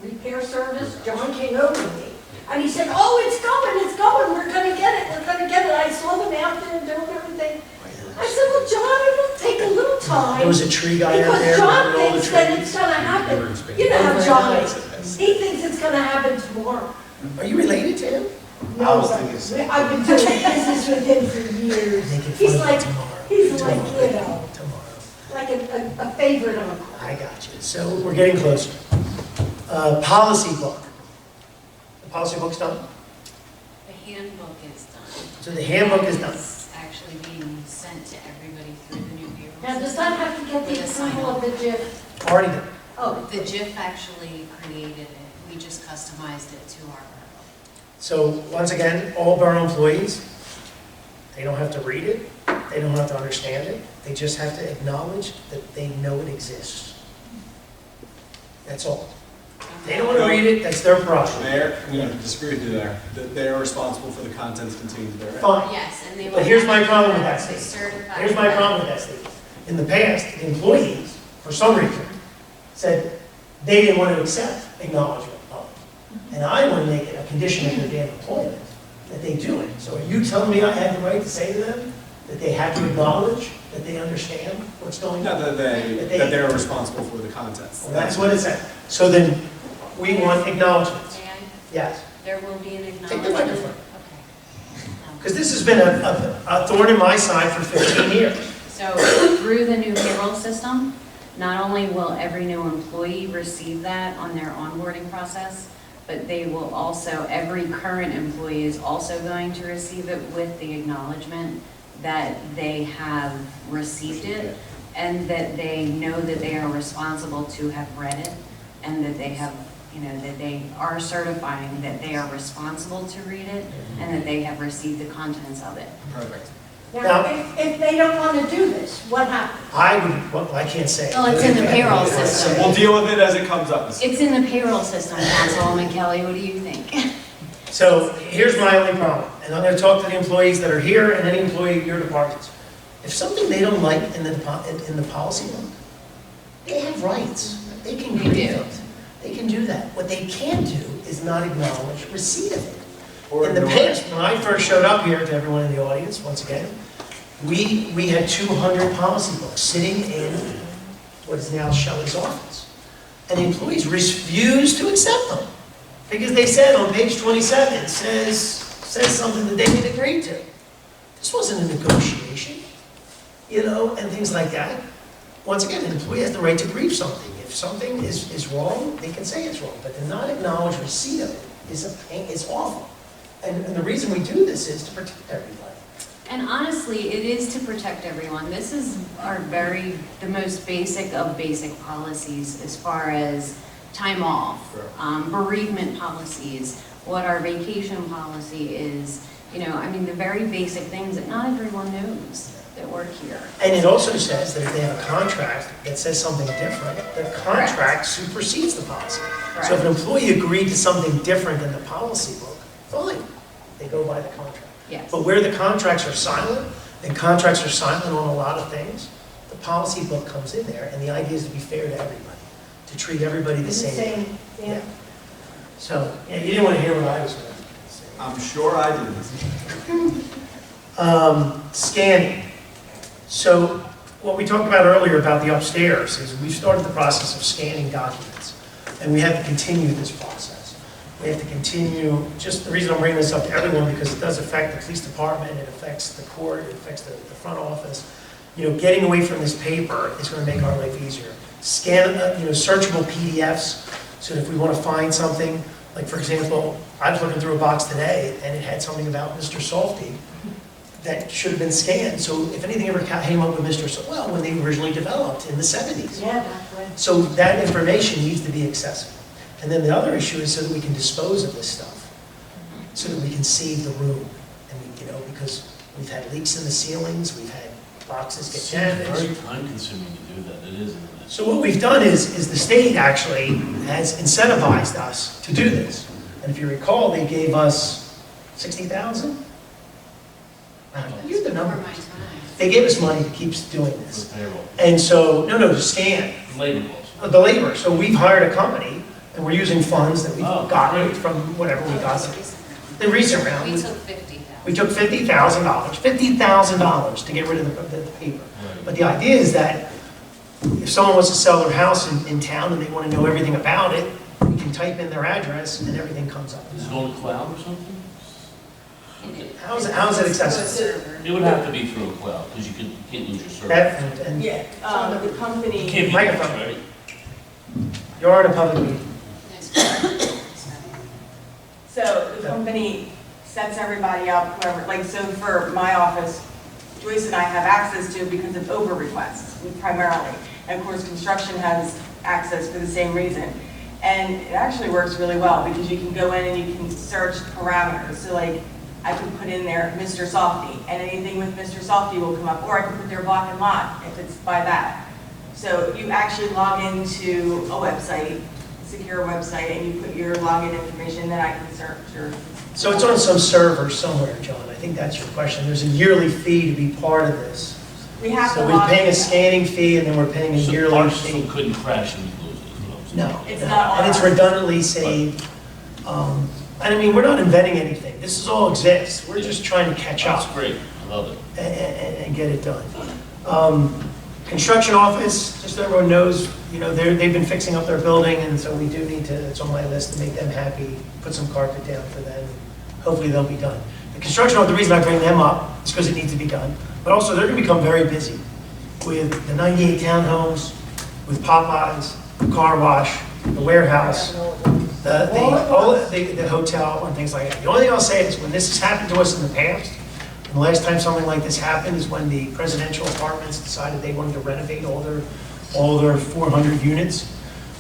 repair service, John came over to me. And he said, oh, it's going, we're gonna get it. I saw them out there doing everything. I said, well, John, it'll take a little time. There was a tree guy out there. Because John with all the thinks that trees. it's gonna happen. You know how John is. He thinks it's gonna happen tomorrow. Are you related to him? I was thinking the same. I've been doing business with him for years. Making He's fun of like, it tomorrow. he's like, Tomorrow. you know, Tomorrow. like a favorite uncle. I got you. So we're getting closer. Policy book. The policy book's done? The handbook is done. So the handbook is done. It's actually being sent to everybody through the new payroll Now, does system. that have to get the With a sign approval of off. the JIF? Already done. Oh, The JIF actually created it, we just customized it to our borough. So, once again, all borough employees, they don't have to read it, they don't have to understand it, they just have to acknowledge that they know it exists. That's all. They don't want to read it, that's their prerogative. Mayor, I'm going to disagree with you there, that they are responsible for the contents contained there. Fine. Yes, and they will. But here's my problem with that They statement. certify. Here's my problem with that statement. In the past, the employees, for some reason, said they didn't want to accept acknowledgement of it. And I want to make it a condition of their damn employment, that they do it. So are you telling me I have the right to say to them that they have to acknowledge that they understand what's going No, on? that they're responsible for the contents. Well, that's what it said. So then, we want acknowledgements. May I? Yes. There will be an Take acknowledgement. the microphone. Okay. Because this has been a thorn in my side for 15 years. So through the new payroll system, not only will every new employee receive that on their onboarding process, but they will also, every current employee is also going to receive it with the acknowledgement that they have received it and that they know that they are responsible to have read it and that they have, that they are certifying that they are responsible to read it and that they have received the contents of it. Perfect. now, if they don't want to do this, what happens? I can't say. Well, it's in the payroll system. We'll deal with it as it comes up. It's in the payroll system, Councilwoman Kelly, what do you think? So here's my only problem, and I'm going to talk to the employees that are here and any employee of your departments. If something they don't like in the policy book, they have rights. They can They read do. it. They can do that. What they can't do is not acknowledge receipt of it. Or In the ignore it. past, when I first showed up here, to everyone in the audience, once again, we had 200 policy books sitting in what is now Shelley's office. And the employees refused to accept them. Because they said on page 27, it says something that they didn't agree to. This wasn't a negotiation, and things like that. Once again, an employee has the right to grieve something. If something is wrong, they can say it's wrong. But to not acknowledge receipt of it is a pain, it's awful. And the reason we do this is to protect everybody. And honestly, it is to protect everyone. This is the most basic of basic policies as far as time off, bereavement policies, what our vacation policy is, the very basic things that not everyone knows that work here. And it also says that if they have a contract that says something different, the contract supersedes the policy. So if an employee agreed to something different than the policy book, fine, they go by the contract. Yes. But where the contracts are silent, and contracts are silent on a lot of things, the policy book comes in there, and the idea is to be fair to everybody, to treat everybody the same. Yeah. So, you didn't want to hear what I was going to say. I'm sure I didn't. Scanning. So what we talked about earlier about the upstairs is we've started the process of scanning documents, and we have to continue this process. We have to continue, just the reason I'm bringing this up to everyone, because it does affect the police department, it affects the court, it affects the front office. Getting away from this paper is going to make our life easier. Scan, searchable PDFs, so that if we want to find something, like for example, I was looking through a box today, and it had something about Mr. Salty that should have been scanned. So if anything ever came up with Mr. Salty, well, when they originally developed in the 70s. Yeah, that's right. So that information needs to be accessible. And then the other issue is so that we can dispose of this stuff, so that we can save the room. And because we've had leaks in the ceilings, we've had boxes get It's damaged. very time consuming to do that, it is, isn't it? So what we've done is the state actually has incentivized us to do this. And if you recall, they gave us 60,000? I don't know, use the number. Over my time. They gave us money to keep doing For this. payroll. And so, to scan Labor laws. the labor. So we've hired a company, and we're using funds that we've Oh, gotten great. from whatever we got. Recent round. The recent round. We took 50,000. We took $50,000 to get rid of the paper. Right. But the idea is that if someone wants to sell their house in town and they want to know everything about it, we can type in their address and everything comes up. Is it on the cloud or something? How is it accessible? It would have to be through a cloud, because you can't lose your server. That, and Yeah, the You company, can't be Microphone. right? you're in a public meeting. so the company sets everybody up, whoever, so for my office, Joyce and I have access to because of over requests primarily. And of course, construction has access for the same reason. And it actually works really well because you can go in and you can search parameters. So like, I can put in there Mr. Softy, and anything with Mr. Softy will come up, or I can put their block and lot if it's by that. So you actually log into a website, a secure website, and you put your login information, then I can search your. So it's on some server somewhere, John, I think that's your question. There's a yearly fee to be part of this. We have to So we're log paying a in. scanning fee and then we're paying a So yearly our fee. system couldn't crash and lose it, is what I'm saying. No, It's no. not And it's on ours. redundantly saved. And I mean, we're not inventing anything. This is all exists. We're just trying to catch up That's great, I love it. and get it done. Construction office, just so everyone knows, you know, they've been fixing up their building, and so we do need to, it's on my list to make them happy, put some carpet down for them. Hopefully they'll be done. The construction office, the reason I bring them up is because it needs to be done, but also they're gonna become very busy with the 98 townhomes, with Popeyes, the car wash, the warehouse, the hotel and things like that. The only thing I'll say is when this has happened to us in the past, and the last time something like this happened is when the presidential apartments decided they wanted to renovate all their 400 units.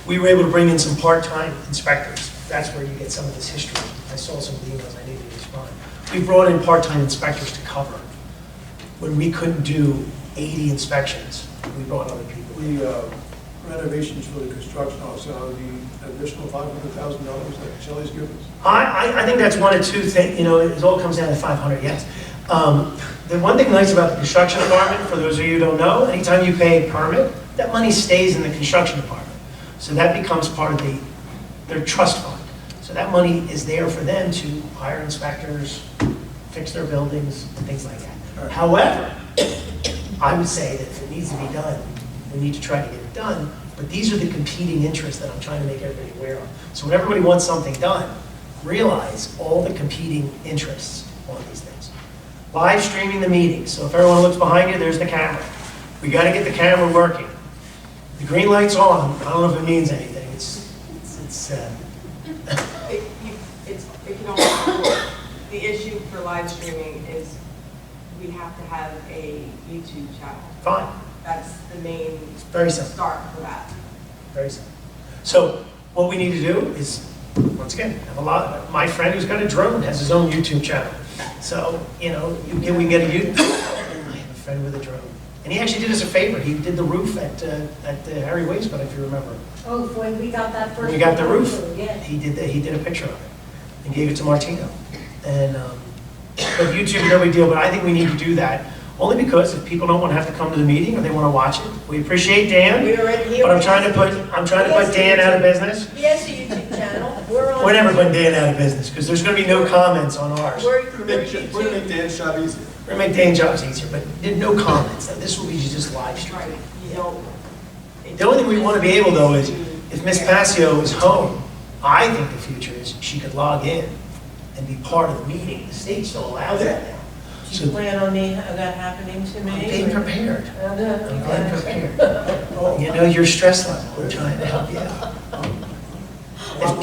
We were able to bring in some part-time inspectors. That's where you get some of this history. I saw some of the emails I needed to respond. We brought in part-time inspectors to cover. When we couldn't do 80 inspections, we brought other people. The renovations for the construction also, the additional $500,000 that Shelley's given us. I think that's one of two things, you know, it all comes down to 500, yes. The one thing nice about the construction department, for those of you who don't know, anytime you pay a permit, that money stays in the construction department. So that becomes part of their trust fund. So that money is there for them to hire inspectors, fix their buildings, and things like that. However, I would say that if it needs to be done, we need to try to get it done, but these are the competing interests that I'm trying to make everybody aware of. So when everybody wants something done, realize all the competing interests on these things. Live streaming the meetings, so if everyone looks behind you, there's the camera. We gotta get the camera working. The green light's on, I don't know if it means anything, It can only, the issue for live streaming is we have to have a YouTube channel. fine, That's the main very simple. start for that. Very simple. So what we need to do is, once again, have a lot, my friend who's got a drone has his own YouTube channel. So, you know, we can get a YouTube, I have a friend with a drone. And he actually did us a favor, he did the roof at Harry Waysmith, if you remember. Oh, when we got that first. When we got the roof, Yeah. he did a picture of it and gave it to Martino. And, but YouTube, no big deal, but I think we need to do that, only because if people don't want to have to come to the meeting or they want to watch it, we appreciate Dan, We already, but I'm trying to put Dan out of business. He has a YouTube channel, we're on. We're never putting Dan out of business, because there's going to be no comments on ours. We're We're gonna make Dan's job easier. We're going to make Dan's jobs easier, but no comments. This will be just live stream. Right, you know. The only thing we want to be able, though, is if Miss Passio is home, I think the future is she could log in and be part of the meeting. The state still allows that now. Do you plan on that happening to me? I'm being prepared. I'm being Okay. prepared. You know your stress level. We're trying to help you out.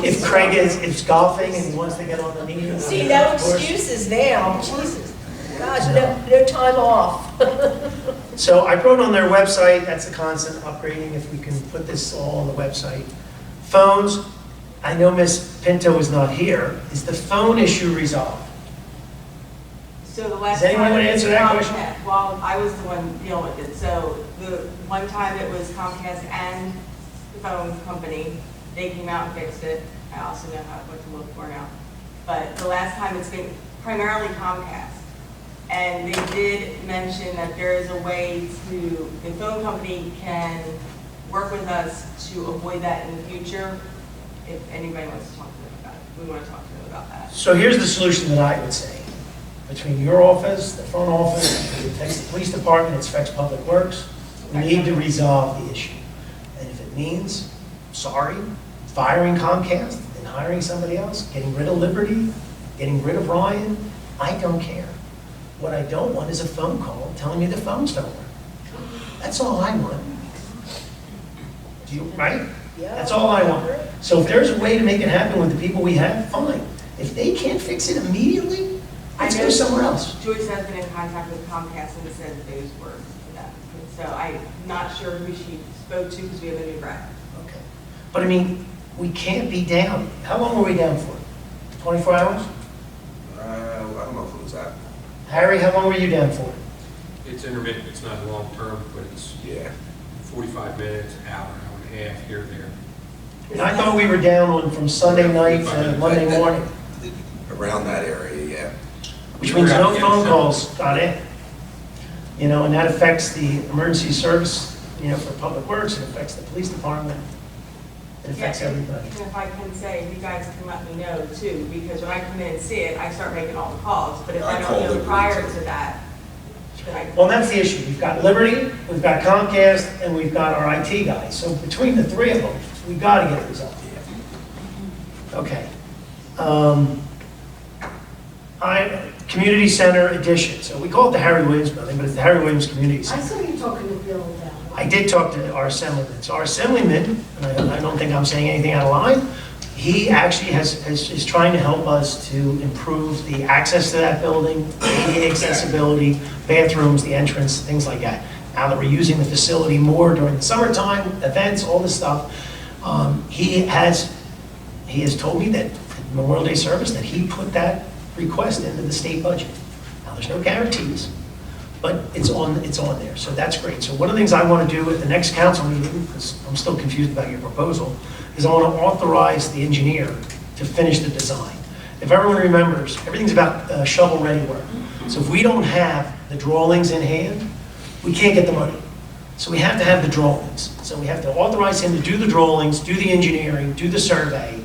If Craig is golfing and he wants to get on the meeting. See, no excuses now, Jesus. Gosh, no time off. So I wrote on their website, that's the constant upgrading, if we can put this all on the website. Phones, I know Miss Pinto is not here. Is the phone issue resolved? So the last Does anyone time want to it was answer that question? Comcast. Well, I was the one dealing with it. So the one time it was Comcast and the phone company, they came out and fixed it. I also know what to look for now. But the last time it's been primarily Comcast. And they did mention that there is a way the phone company can work with us to avoid that in the future. If anybody wants to talk to them about it, we want to talk to them about that. So here's the solution that I would say. Between your office, the phone office, it affects the police department, it affects public works, we need to resolve the issue. And if it means, sorry, firing Comcast and hiring somebody else, getting rid of Liberty, getting rid of Ryan, I don't care. What I don't want is a phone call telling me the phones don't work. That's all I want. Do you, right? Yeah. That's all I want. So if there's a way to make it happen with the people we have, fine. If they can't fix it immediately, Let's go somewhere else. Joyce has been in contact with Comcast and said that those were them. So I'm not sure who she spoke to because we have a new rep. Okay. But I mean, we can't be down. How long were we down for? 24 hours? I don't know if it was that. Harry, how long were you down for? It's intermittent, it's not long term, but it's Yeah. 45 minutes, an hour and a half, here or there. And I thought we were down on from Sunday night to Monday morning, Around that area, yeah. which means no phone calls got in. You know, and that affects the emergency service, you know, for public works, it affects the police department. It affects Yeah, everybody. And if I can say, you guys can let me know too, because when I come in and see it, I start making all the calls. But if I don't know prior to that, then I. Well, that's the issue. We've got Liberty, we've got Comcast, and we've got our IT guys. So between the three of them, we got to get it resolved. Okay. Community Center Edition. So we call it the Harry Williams Building, but it's the Harry Williams Community I Center. saw you talking to Bill about it. I did talk to our assemblyman. So our assemblyman, and I don't think I'm saying anything out of line, he actually is trying to help us to improve the access to that building, ADA accessibility, bathrooms, the entrance, things like that. Now that we're using the facility more during the summertime, events, all this stuff, he has told me that at Memorial Day service that he put that request into the state budget. Now, there's no guarantees, but it's on there, so that's great. So one of the things I want to do at the next council meeting, because I'm still confused about your proposal, is I want to authorize the engineer to finish the design. If everyone remembers, everything's about shovel-ready work. So if we don't have the drawings in hand, we can't get the money. So we have to have the drawings. So we have to authorize him to do the drawings, do the engineering, do the survey,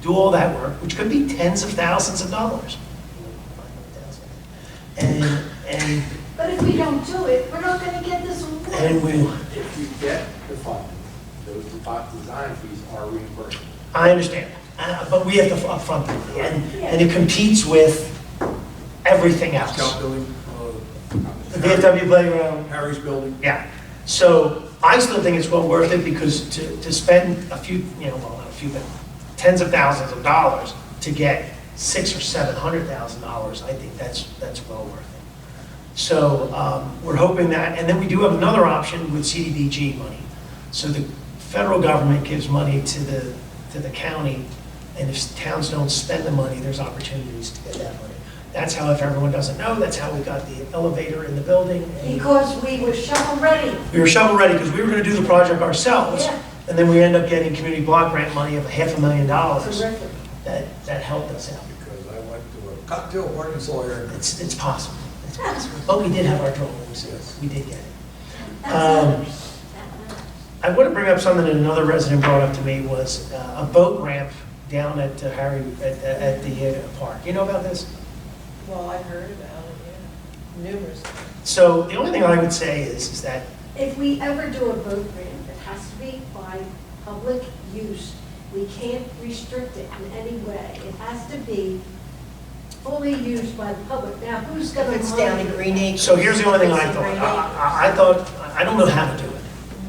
do all that work, which could be tens of thousands of dollars. And But if we don't do it, we're not gonna get this award. and we, If you get the funding, those design fees are reimbursed. I understand, but we have to upfront the money, and it competes with everything else. Scout building, The VFW playground, Harry's building. yeah. So I still think it's well worth it because to spend a few, well, not a few, but tens of thousands of dollars to get $600,000 or $700,000, I think that's well worth it. So we're hoping that, and then we do have another option with CDBG money. So the federal government gives money to the county, and if towns don't spend the money, there's opportunities to get that money. That's how, if everyone doesn't know, that's how we got the elevator in the building. Because we were shovel ready. We were shovel ready because we were going to do the project ourselves. Yeah. And then we end up getting community block grant money of $500,000 Terrific. that helped us out. Because I went to a cocktail party in Sawyer. It's possible. It's possible. But we did have our drawings. Yes. We did get it. That matters. I want to bring up something that another resident brought up to me was a boat ramp down at Harry, at the park. You know about this? Well, I've heard about it, yeah, numerous. So the only thing I would say is that If we ever do a boat ramp, it has to be by public use. We can't restrict it in any way. It has to be fully used by the public. Now, who's gonna It's down in monitor Green that? Acres. So here's the only thing I It's in Green thought. Acres. I thought, I don't know how to do it.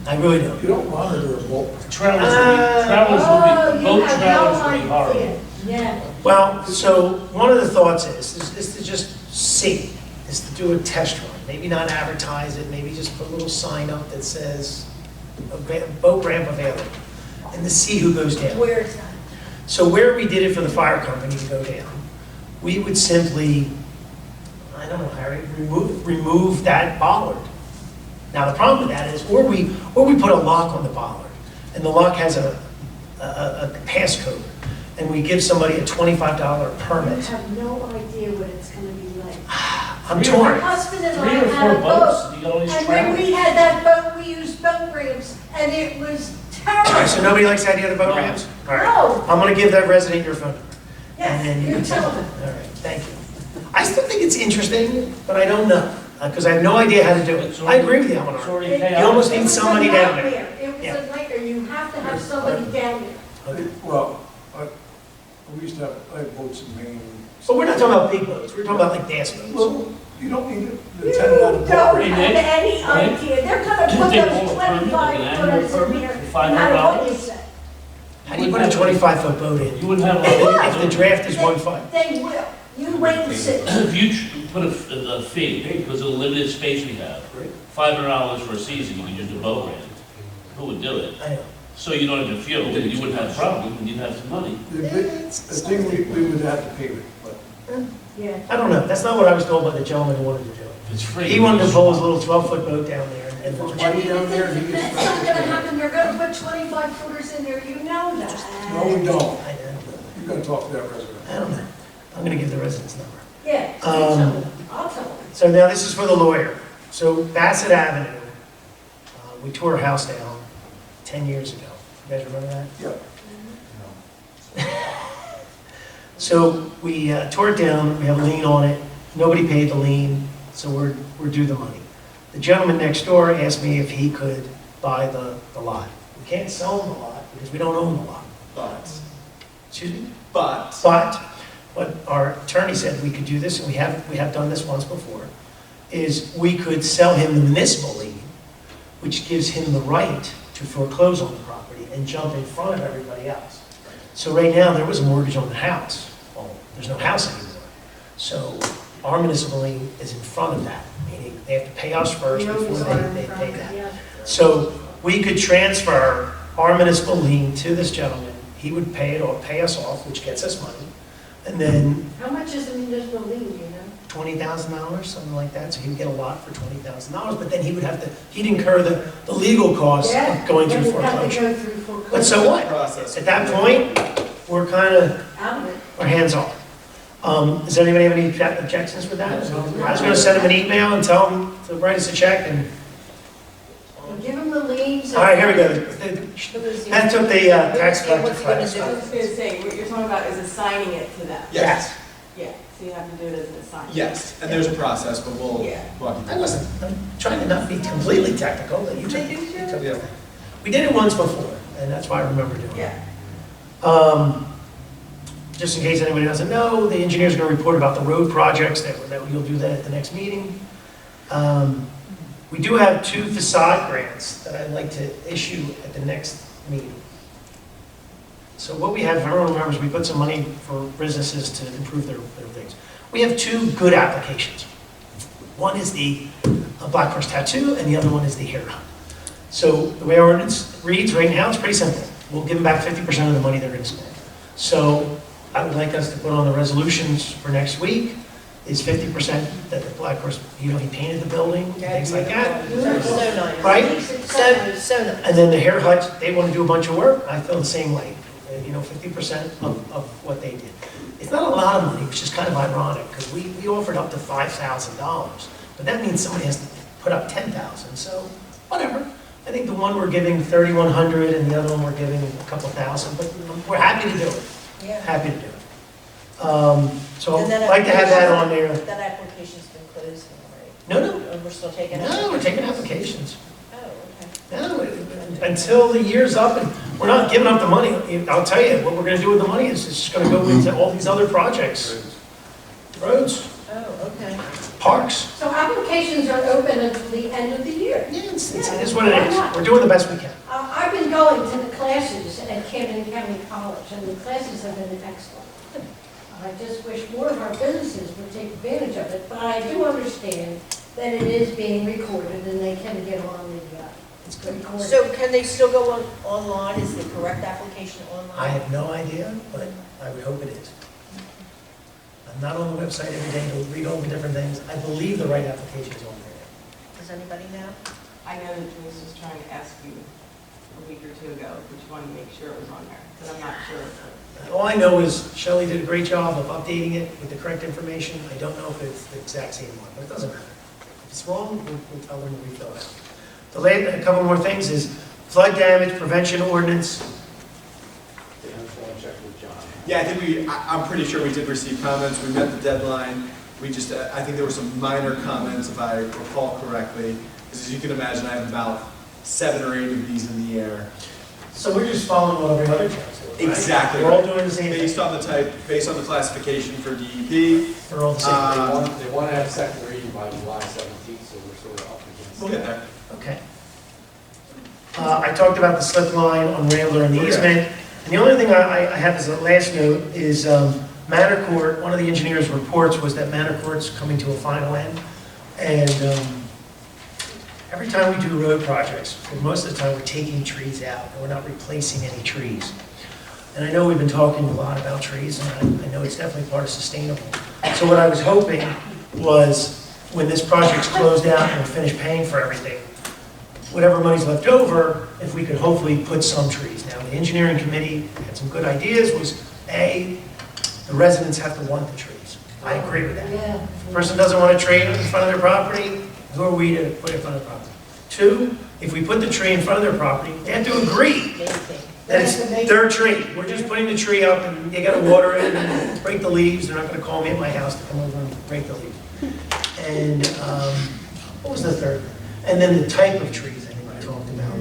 I really don't. You don't monitor a boat. Travelers Oh, boat you have travelers no would be horrible. idea. Yeah. Well, so one of the thoughts is to just see, is to do a test run. Maybe not advertise it, maybe just put a little sign up that says, boat ramp available, and to see who goes down. Where is that? So where we did it for the fire company to go down, we would simply, I don't know, Harry, remove that bollard. Now, the problem with that is, or we put a lock on the bollard, and the lock has a passcode, and we give somebody a $25 You permit. have no idea what it's gonna be like. I'm My torn. husband and I 3 or 4 had a boats, boat, you got all these and when travelers. we had that boat, we used boat ramps, and it was All right, so terrible. nobody likes the idea of the boat No. ramps? All right. No. I'm gonna give that resident your phone number. And Yes, then you you can tell them. them. All right, thank you. I still think it's interesting, but I don't know, because I have no idea how to do it. It's I already- agree with you, It's Eleanor. already It- chaotic. You almost It need was a somebody down there. nightmare. It was Yeah. a nightmare. You have to have somebody down there. Well, we used to have, I had boats in Maine. But we're not talking about big boats, we're talking about like gas boats. Well, you don't need it. You The tenant out of don't boat have ramp. Nick? any idea. They're gonna put They those won't permit, like an 25 annual footers in permit there, for no matter what you $500? say. How do you put a 25-foot boat in? You wouldn't have a lot of. If the draft is 1.5. They will. You wait and see. If you put a fee, because of the limited space we have, $500 for a season, you can just do boat ramp. Who would do it? I know. So you don't have to fuel, you wouldn't have a problem, and you'd have some money. The thing we would have to pay it, but Yeah. I don't know, that's not what I was told by the gentleman who wanted to do it. It's free. He wanted to pull his little 12-foot boat down there and if launch it's it. money down there, he gets. That's not gonna happen, they're gonna put 25 footers in there, you know that. No, we don't. I know. You gotta talk to that resident. I don't know. I'm gonna give the resident's number. Yeah, I'll tell them. So now this is for the lawyer. So Bassett Avenue, we tore a house down 10 years ago. You guys remember that? Yeah. So we tore it down, we have a lien on it, nobody paid the lien, so we're due the money. The gentleman next door asked me if he could buy the lot. We can't sell him the lot because we don't own the lot. But, Excuse me? but, But what our attorney said we could do this, and we have done this once before, is we could sell him the municipal lien, which gives him the right to foreclose on the property and jump in front of everybody else. So right now, there was a mortgage on the house. Well, there's no house anymore. So our municipal lien is in front of that, meaning they have to pay us first before they pay that. So we could transfer our municipal lien to this gentleman. He would pay it or pay us off, which gets us money. And then How much is the municipal lien, do you know? $20,000, something like that, so he would get a lot for $20,000, but then he would have to, he'd incur the legal costs of going through Yeah, you have to foreclosure. go through foreclosure. But so what? process. At that point, we're kind of, Out of it. we're hands off. Does anybody have any objections with that? I was gonna send him an email and tell him to write us a check and, And give them the liens. all right, here we go. That took the tax collector What's he gonna class. do? I was just gonna say, what you're talking about is assigning it to them. yes, Yeah, so you have to do it as an assignment. yes, and there's a process, but we'll Yeah. walk you I through wasn't, I'm trying to not be completely technical, but you took They do you too. took Yeah. it. We did it once before, and that's why I remember doing it. Yeah. Just in case anybody doesn't know, the engineer's gonna report about the road projects, that you'll do that at the next meeting. We do have 2 facade grants that I'd like to issue at the next meeting. So what we have, if everyone remembers, we put some money for businesses to improve their things. We have 2 good applications. One is the Black Horse Tattoo, and the other one is the hair hunt. So the way our ordinance reads right now, it's pretty simple. We'll give them back 50% of the money they're gonna spend. So I would like us to put on the resolutions for next week, is 50% that the Black Horse, he painted the building, things like that. So nice. Right? So nice. And then the hair hut, they want to do a bunch of work, I feel the same way. 50% of what they did. It's not a lot of money, which is kind of ironic, because we offered up to $5,000, but that means somebody has to put up $10,000, so whatever. I think the one we're giving $3,100 and the other one we're giving a couple thousand, but we're happy to do it, Yeah. happy to do it. So And I'd like to have that on there. That application's been closed now, No, no, right? We're still taking? no, we're taking applications. Oh, okay. No, until the year's up and we're not giving up the money. I'll tell you, what we're gonna do with the money is it's just gonna go into all these other projects. Roads, Oh, okay. parks. So applications are open until the end of the year. Yeah, it is what it is. We're doing the best we can. I've been going to the classes at Camden County College, and the classes have been excellent. I just wish more of our businesses would take advantage of it, but I do understand that it is being recorded and they can get on the recording. So can they still go online? Is the correct application online? I have no idea, but I would hope it is. I'm not on the website every day to read all the different things. I believe the right application is on there. Does anybody know? I know that Joyce was trying to ask you a week or 2 ago, but you wanted to make sure it was on there, but I'm not sure. All I know is Shelley did a great job of updating it with the correct information. I don't know if it's the exact same one, but it doesn't matter. If it's wrong, we'll tell them to refill it out. A couple more things is flood damage prevention ordinance. Yeah, I think I'm pretty sure we did receive comments, we met the deadline, we just, I think there were some minor comments, if I recall correctly, because as you can imagine, I have about 7 or 8 of these in the air. So we're just following what every other town's doing, right? Exactly. We're all doing the same thing. Based on the type, based on the classification for DEP. We're all the same. They want to have second reading by July 17th, so we're sort of up against We'll get there. Okay. I talked about the slip line on Rambler and the Okay. easement. And the only thing I have as a last note is Manor Court, one of the engineer's reports was that Manor Court's coming to a final end. And every time we do road projects, for most of the time, we're taking trees out, and we're not replacing any trees. And I know we've been talking a lot about trees, and I know it's definitely part of sustainable. So what I was hoping was, when this project's closed out and we finish paying for everything, whatever money's left over, if we could hopefully put some trees. Now, the engineering committee had some good ideas, was A, the residents have to want the trees. I agree with that. Yeah. If a person doesn't want a tree in front of their property, who are we to put it in front of their property? Two, if we put the tree in front of their property, they have to agree that it's their tree. We're just putting the tree up and they gotta water it and break the leaves. They're not gonna call me at my house to come over and break the leaves. And what was the third? And then the type of trees I think I talked about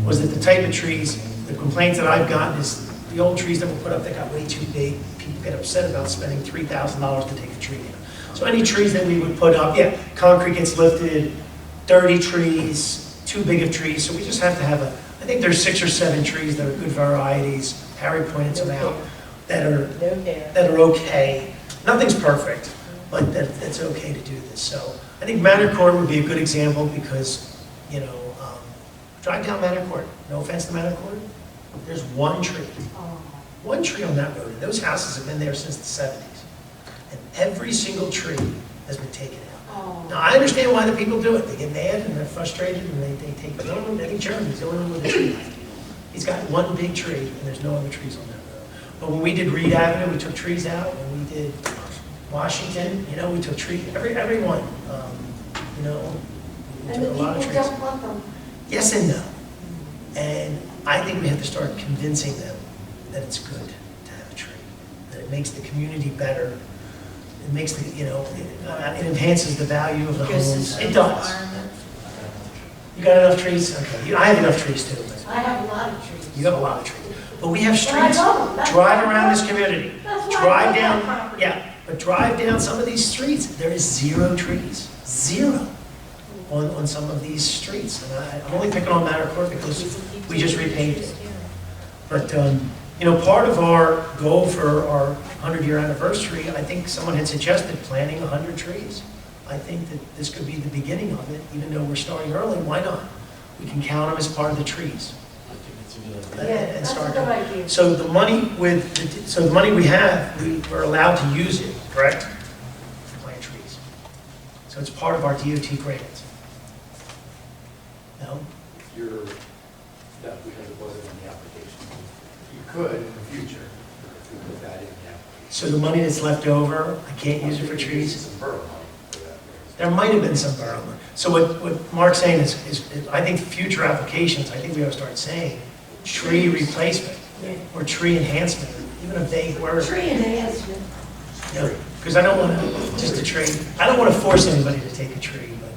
was that the type of trees, the complaints that I've gotten is the old trees that were put up that got way too big. People get upset about spending $3,000 to take a tree down. So any trees that we would put up, yeah, concrete gets lifted, dirty trees, too big of trees. So we just have to have I think there's 6 or 7 trees that are good varieties. Harry pointed some out that are okay. Nothing's perfect, but that's okay to do this. So I think Manor Court would be a good example because, you know, drive down Manor Court. No offense to Manor Court. There's one tree. One tree on that road. And those houses have been there since the 70s. And every single tree has been taken out. Now, I understand why the people do it. They get mad and they're frustrated and they take it. I think Jeremy's the only one with a tree. He's got one big tree and there's no other trees on that road. But when we did Reed Avenue, we took trees out. When we did Washington, you know, we took trees, everyone, you know, we And took the a lot of people trees. don't want them. Yes and no. And I think we have to start convincing them that it's good to have a tree, that it makes the community better. It makes the, you know, it enhances the value of the homes. It does. You got enough trees? Okay. I have enough trees too. I have a lot of trees. You have a lot of trees. But we have But I streets. love them. That's Drive why I around love this community. That's why I Drive love that down, property. yeah, but drive down some of these streets. There is 0 trees. 0 on some of these streets. And I'm only picking on Manor Court because we just repaved it. But, you know, part of our goal for our 100-year anniversary, I think someone had suggested planting 100 trees. I think that this could be the beginning of it, even though we're starting early. Why not? We can count them as part of the trees. I think it's a good idea. Yeah, And that's a start good them. idea. So the money so the money we have, we're allowed to use it, correct? To plant trees. So it's part of our DOT grant. No? You're, no, because it wasn't in the application. You could in the future, if you put that in the application. So the money that's left over, I can't use it for trees? Some borough money for that. There might have been some borough money. So what Mark's saying is, I think future applications, I think we ought to start saying tree replacement or tree enhancement, or even a vague word. Tree enhancement. Because I don't want to, just a tree, I don't want to force anybody to take a tree. But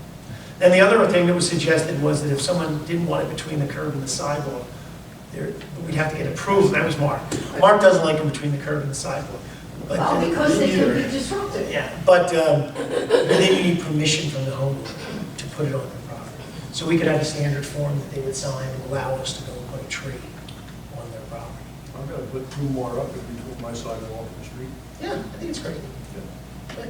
then the other thing that was suggested was that if someone didn't want it between the curb and the sidewalk, we'd have to get approval. That was Mark. Mark doesn't like them between the curb and the sidewalk. But, Well, because they can be disruptive. yeah, but then you need permission from the homeowner to put it on their property. So we could have a standard form that they would sign and allow us to go and put a tree on their property. I'm gonna put 2 more up in between my sidewalk and the street. Yeah, I think it's great. Good.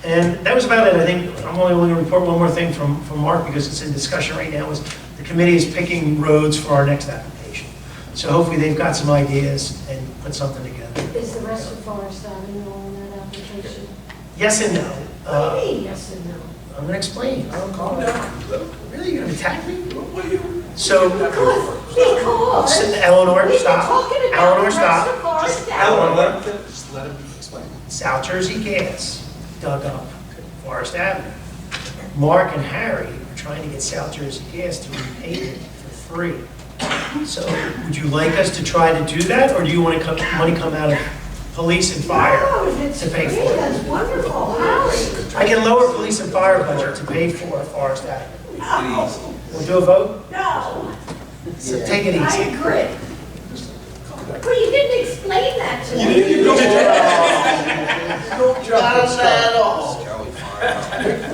And that was about it. I think I'm only going to report one more thing from Mark because it's in discussion right now. Is the committee is picking roads for our next application. So hopefully they've got some ideas and put something together. Is the rest of Forest Avenue on that application? Yes and no. What do you mean, yes and no? I'm going to explain. Calm down. Really, you're going to attack me? What are you? So, Because Eleanor, we've been stop. talking about Eleanor, the rest stop. of Forest Avenue. Eleanor, Just let him explain. South Jersey Gas dug up Forest Avenue. Mark and Harry are trying to get South Jersey Gas to repave it for free. So would you like us to try to do that, or do you want to money come out of police and fire No, if it's to pay free, for it? that's wonderful. Harry. I can lower police and fire budget to pay for Forest Avenue. No, We'll do a vote? no, So take it I easy. agree. But you didn't explain that to me. You don't jump and stuff.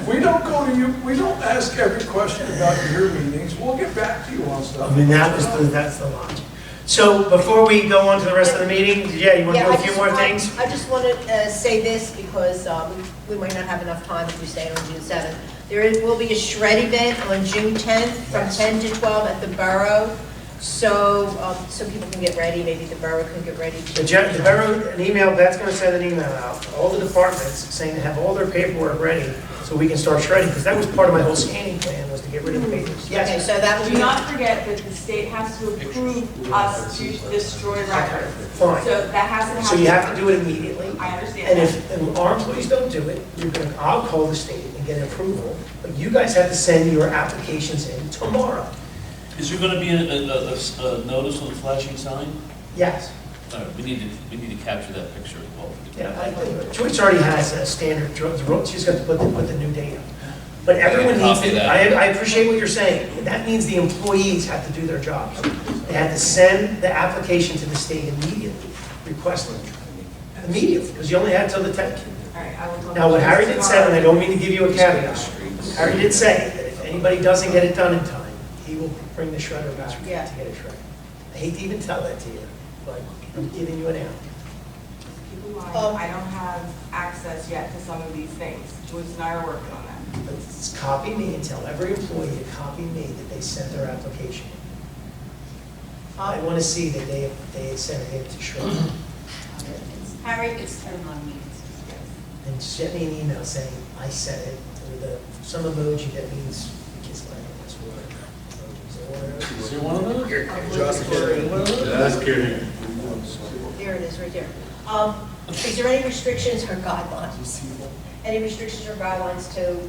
We don't go to you, we don't ask every question about your meetings. We'll get back to you on I stuff. mean, that's the logic. So before we go on to the rest of the meeting, yeah, you want to Yeah, do I a few just more want- things? I just want to say this because we might not have enough time if we stay on June 7th. Will be a shred event on June 10th from Yes. 10 to 12 at the Borough. So people can get ready, maybe the Borough can get ready. The Borough, an email, that's going to send an email out to all the departments saying to have all their paperwork ready so we can start shredding, because that was part of my whole scanning plan, was to get rid of the papers. Okay, Yes, so that will Do be. not forget that the state has to approve us to destroy records. fine. So that has to happen. So you have to do it immediately. I understand And that. if our employees don't do it, I'll call the state and get approval, but you guys have to send your applications in tomorrow. Is there gonna be a notice on the flashing sign? Yes. All right, we need to capture that picture as well. Yeah, I think Joyce already has a standard, she's got to put the new date up. But everyone needs Copy to, that. I appreciate what you're saying. That means the employees have to do their jobs. They have to send the application to the state immediately, requesting it. Immediately, because you only have till the 10th. All right, I will talk Now, what to Harry you did say, and I tomorrow. don't mean to give you a caveat, Harry did say that if anybody doesn't get it done in time, he will bring the shredder back to Yeah. get it shredded. I hate to even tell that to you, but I'm giving you an out. Keep in mind, I don't have access yet to some of these things. Joyce and I are working on that. But copy me and tell every employee to copy me that they sent their application. I want to see that they sent it to shred. Harry, It's 31 meetings. And send me an email saying, I sent it with some emoji that means, kiss my ass, Is there one of those? Just kidding. there it is, right there. Is there any restrictions or guidelines? Any restrictions or guidelines to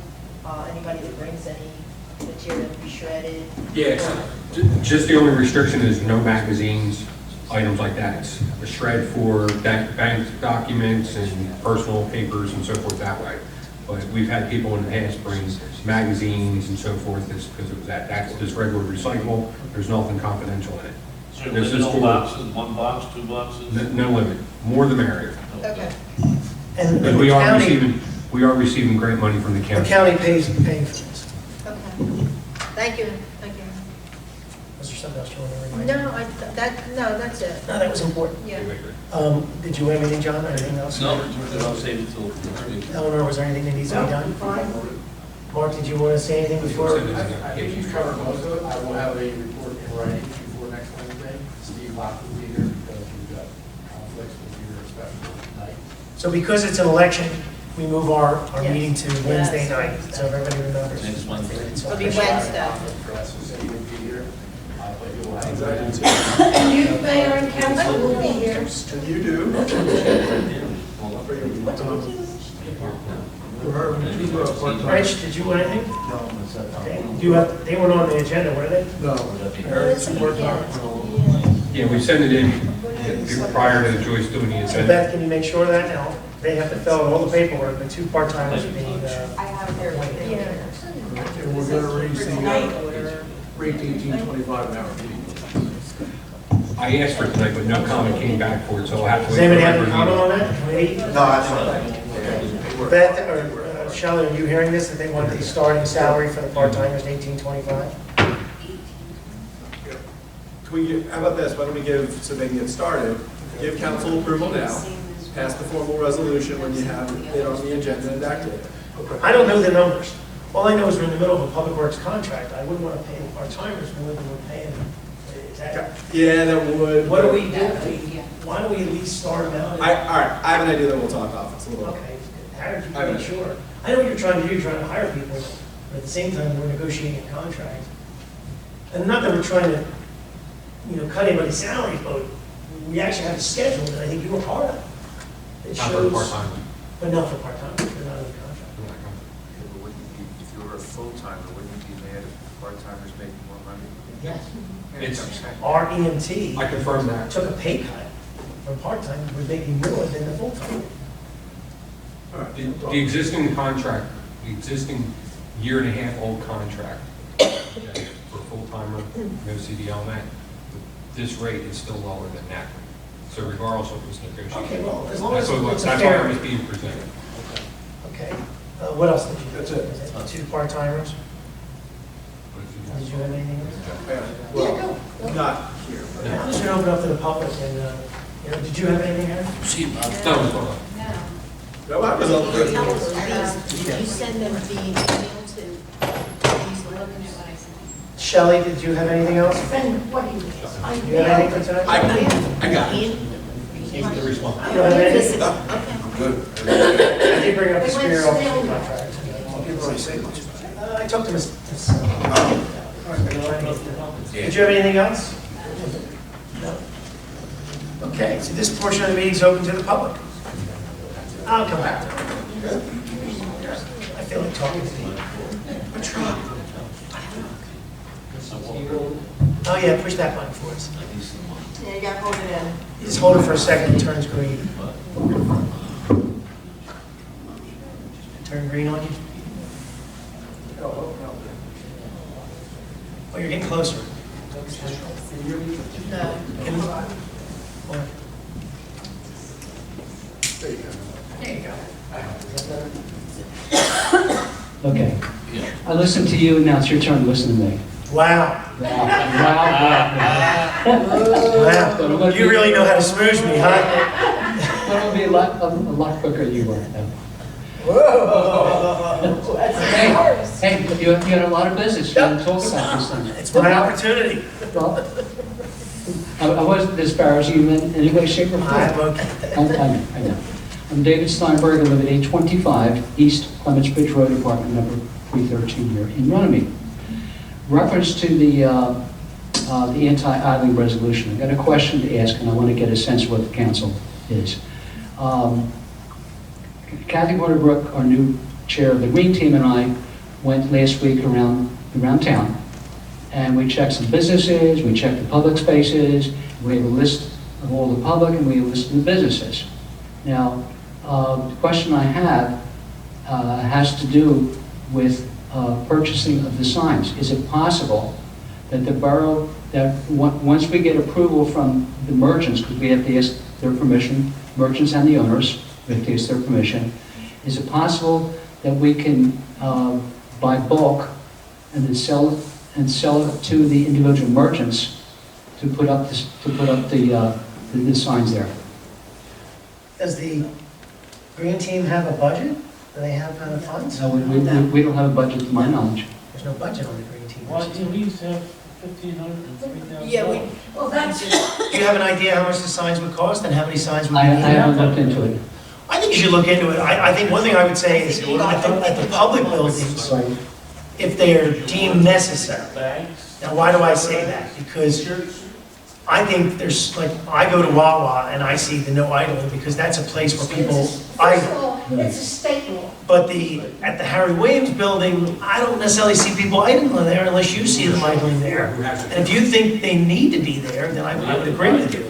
anybody that brings any material to be shredded? Yeah, just the only restriction is no magazines, items like that. It's a shred for bank documents and personal papers and so forth that way. But we've had people in the past bring magazines and so forth, because that's just regular recyclable. There's nothing confidential in it. Is there This is limit on for- boxes, one box, two boxes? No limit, more the merrier. Okay. And But the we are county, receiving great money from the the county. county paying for this. Okay. Thank you. Was there something else you want to remind me? No, that's it. No, that was important. Yeah. Did you have anything, John, or anything else? No, I'll save it till next week. Eleanor, was there anything that needs to be done? Mark, did you want to say anything before? I think you've covered most of it. I will have a report in writing before next Wednesday. Steve Locke will be here because we've got conflicts with your special night. So because it's an election, we move our Yes. meeting to Wednesday Yes. night, so everybody remembers. Next Wednesday. It'll be Wednesday. Press will say you will be here, but you will have. You, mayor and council will be here. And you do. Rich, did you want anything? Okay. They weren't on the agenda, were they? No. Yeah, we send it in prior to Joyce doing the So agenda. Beth, can you make sure of that now? They have to fill out all the paperwork, the two part-timers are being, I have their thing here. And we're going to raise For the tonight. rate to 18.25 an hour. I asked for it tonight, but no comment came back for it, so I'll have to does wait. anybody for have a regular comment meeting. on that? Committee? No, that's fine. Beth, or Shelley, are you hearing this, that they want the starting salary for the part-timers to 18.25? Can we, how about this, why don't we give, so they can get started, give council approval now, pass the formal resolution when you have it on the agenda and act it. I don't know the numbers. All I know is we're in the middle of a public works contract. I wouldn't want to pay the part-timers more than we're paying. Is that, Yeah, that would. what do we do? Why don't we at least start them out? All right, I have an idea that we'll talk office a little. Okay, how did you make sure? I know what you're trying to do, you're trying to hire people, but at the same time, we're negotiating a contract. And not that we're trying to, cut anybody's salaries, but we actually have a schedule that I think you were part of. It Not for shows, part-time. but not for part-time, they're not in the contract. If you were a full-timer, wouldn't you be mad if part-timers make more money? Yes. It's, Our EMT I confirm that. took a pay cut from part-time, was making more than the full-time. The existing contract, the existing year-and-a-half-old contract, okay, for a full-timer, no CDL on that, this rate is still lower than that. So regardless of what's negotiated. Okay, well, as long as That's what- it's a that's fair. why it was being presented. Okay, what else did you do? That's it. Two part-timers? But if you Did you have anything else? Well, not here. I'm just gonna open up to the public and, did you have anything, Aaron? See, Bob. No. No, I was all good. Tell us, please, did you send them the email to these Looking at what I sent. Shelley, did you have anything else? Then what do you? Do you have anything for tonight? I got it. You don't have anything? I did bring up the Superior Officer contract. People already say much. I talked to Ms. Did you have anything else? No. Okay, so this portion of the meeting is open to the public. I'll come back to it. I feel like talking to you. Oh yeah, push that button for us. Yeah, you gotta hold it in. You just hold it for a second, it turns green. Turn green on you? Oh, you're getting closer. No. What? There you go. Okay. I listened to you, now it's your turn to listen to me. Wow. Wow. Wow. You really know how to smooch me, huh? It'll be a lot quicker than you were. Whoa. Hey, you had a lot of business, you didn't talk about these things. It's my opportunity. Well, I wasn't disparaging you in any way, shape, or form. I'm okay. I know. I'm David Steinberg, I live at 825 East Clements Bridge Road, apartment number 313 here in Runnemede. Reference to the anti-idling resolution, I've got a question to ask, and I want to get a sense of what the council is. Kathy Waterbrook, our new chair of the Green Team, and I went last week around town, and we checked some businesses, we checked the public spaces, we have a list of all the public, and we have a list of the businesses. Now, the question I have has to do with purchasing of the signs. Is it possible that the borough, that once we get approval from the merchants, because we have to ask their permission, merchants and the owners, we have to ask their permission, is it possible that we can buy bulk and then sell it to the individual merchants to put up the signs there? Does the Green Team have a budget? Do they have kind of funds? No, we don't have a budget to my knowledge. There's no budget on the Green Team. Well, we used to have 1,500 and 3,000. Yeah, Well, that's, Do you have an idea how much the signs would cost and how many signs would be I needed? haven't looked into it. I think you should look into it. I think one thing I would say is at the public buildings, Right. if they are deemed necessary. Bags. Now, why do I say that? Because I think there's, like, I go to Wawa and I see the no idling because that's a place where people first of idle. all, it's a state law. But at the Harry Williams building, I don't necessarily see people idling there unless you see them idling there. And if you think they need to be there, then I would agree with you.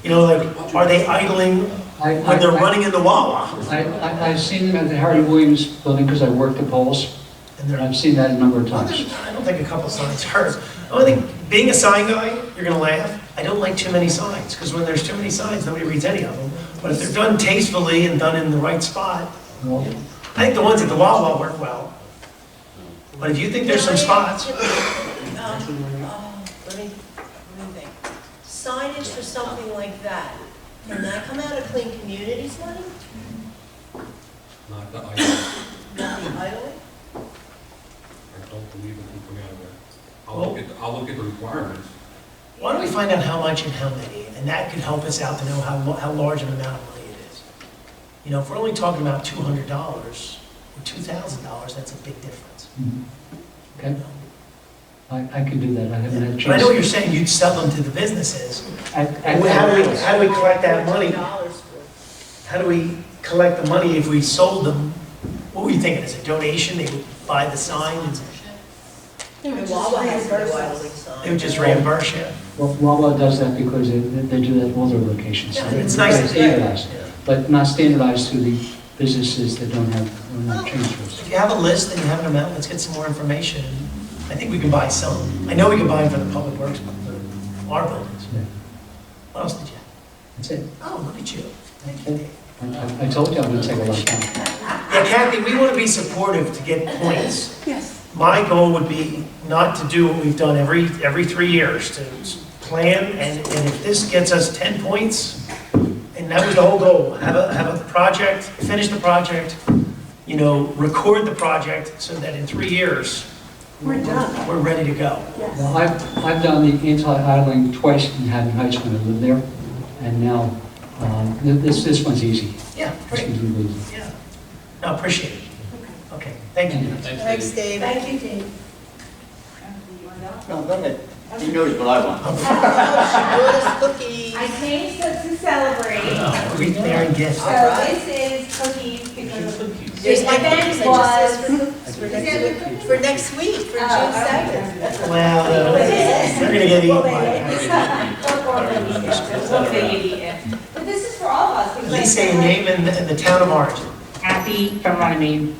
You know, like, are they idling when they're running into Wawa? I've seen them at the Harry Williams building because I worked at Bowles, and I've seen that a number of times. I don't think a couple signs hurts. I only think, being a sign guy, you're gonna laugh. I don't like too many signs, because when there's too many signs, nobody reads any of them. But if they're done tastefully and done in the right spot, Well, I think the ones at the Wawa work well. But if you think there's some spots, Let me think. Signage for something like that, can that come out of Clean Communities money? Not the item. Not the idling? I don't believe it can come out of there. I'll look at the requirements. why don't we find out how much and how many? And that could help us out to know how large an amount of money it is. You know, if we're only talking about $200 or $2,000, that's a big difference. okay, I can do that, I haven't had a chance. But I know what you're saying, you'd sell them to the businesses. I- How do we collect that money? $dollars for. How do we collect the money if we sold them? What were you thinking, as a donation, they would buy the sign and Wawa has no idling sign. they would just reimburse you? Well, Wawa does that because they do that in all their locations. Yeah, it's nice to see. Standardized, but not standardized to the businesses that don't have transfers. If you have a list and you have an amount, let's get some more information. I think we can buy some. I know we can buy them for the public works, but our buildings. Yeah. What else did you have? That's it. Oh, look at you. Thank you, Dave. I told you I'm gonna take a lot of time. Yeah, Kathy, we want to be supportive to get points. Yes. my goal would be not to do what we've done every 3 years, to plan, and if this gets us 10 points, and that was the whole goal, have a project, finish the project, record the project, so that in 3 years, We're done. we're ready to go. Yes. Well, I've done the anti-idling twice in Haddon Heights when I lived there, and now this one's easy. Yeah, This great. one's really easy. Yeah. No, appreciate it. Okay, thank you. Thanks, Dave. Thank you, Dave. No, go ahead. He knows what I want. She brought us cookies. I came to celebrate. Oh, preparing gifts. So this is cookies because There's my the cookies, event I just was. asked for next week, for June Oh, 7th. Well, they're gonna get eaten by But this is for all of us. At least say your name and the town of origin. Kathy from Runnemede.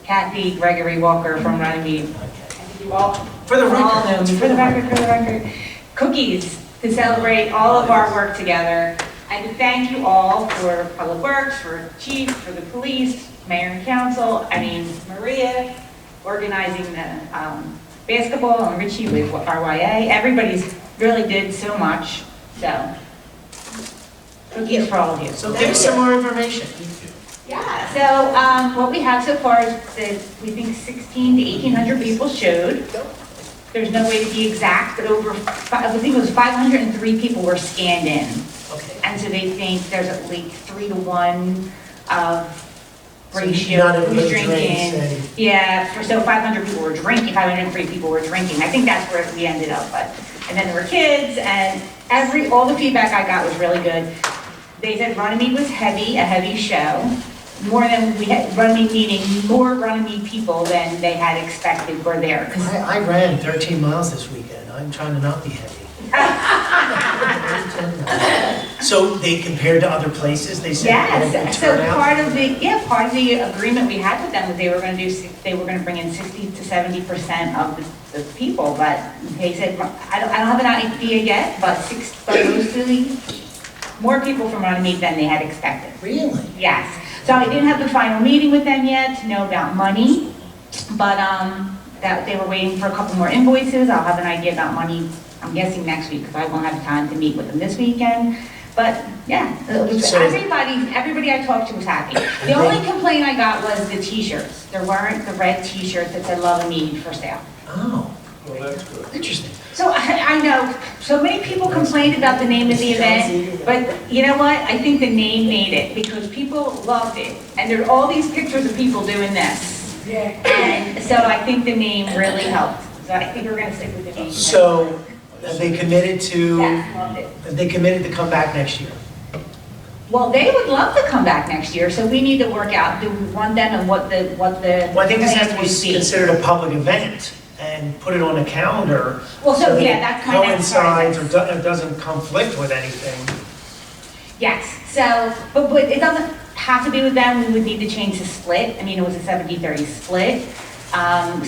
Kathy Gregory Walker from Runnemede. You all For the all know record. me. For the record. Cookies to celebrate all of our work together. I to thank you all for Public Works, for Chief, for the police, Mayor and Council, Maria, organizing the basketball, and Richie with RYA. Everybody's really did so much, so. Cookies for all of you. So give us some more information. Yeah, so what we have so far is that we think 1,600 to 1,800 people showed. There's no way to be exact, but I think it was 503 people were scanned in. Okay. And so they think there's at least 3 to 1 ratio not who's everybody drinking. drinks and- Yeah, so 500 people were drinking, 503 people were drinking. I think that's where we ended up, and then there were kids, and all the feedback I got was really good. They said Runnemede was a heavy show. More than we had, Runnemede meaning more Runnemede people than they had expected were there. I ran 13 miles this weekend. I'm trying to not be heavy. So they compared to other places, they said. Yes, so part of the agreement we had with them was they were going to bring in 60 to 70% of the people, but they said, I don't have an idea yet, but mostly more people from Runnemede than they had expected. Really? Yes. So I didn't have the final meeting with them yet to know about money, but that they were waiting for a couple more invoices. I'll have an idea about money, I'm guessing next week, because I won't have time to meet with them this weekend. But yeah, everybody I talked to was happy. The only complaint I got was the t-shirts. There weren't the red t-shirts that said Love and Mead for sale. Oh, well, that's good. Interesting. So I know, so many people complained about the name of the event, but you know what? I think the name made it, because people loved it. And there are all these pictures of people doing this. Yeah. And so I think the name really helped. So I think we're gonna stick with the name. So have they committed to, Yes, loved it. have they committed to come back next year? Well, they would love to come back next year, so we need to work out, do we want them and what the Well, I think this has to plan would be considered a public event and put it on a calendar. Well, so, that yeah, it that's my next part of coincides or doesn't conflict with anything. Yes, so, but it doesn't have to be with them, we would need to change the split. I mean, it was a 70-30 split.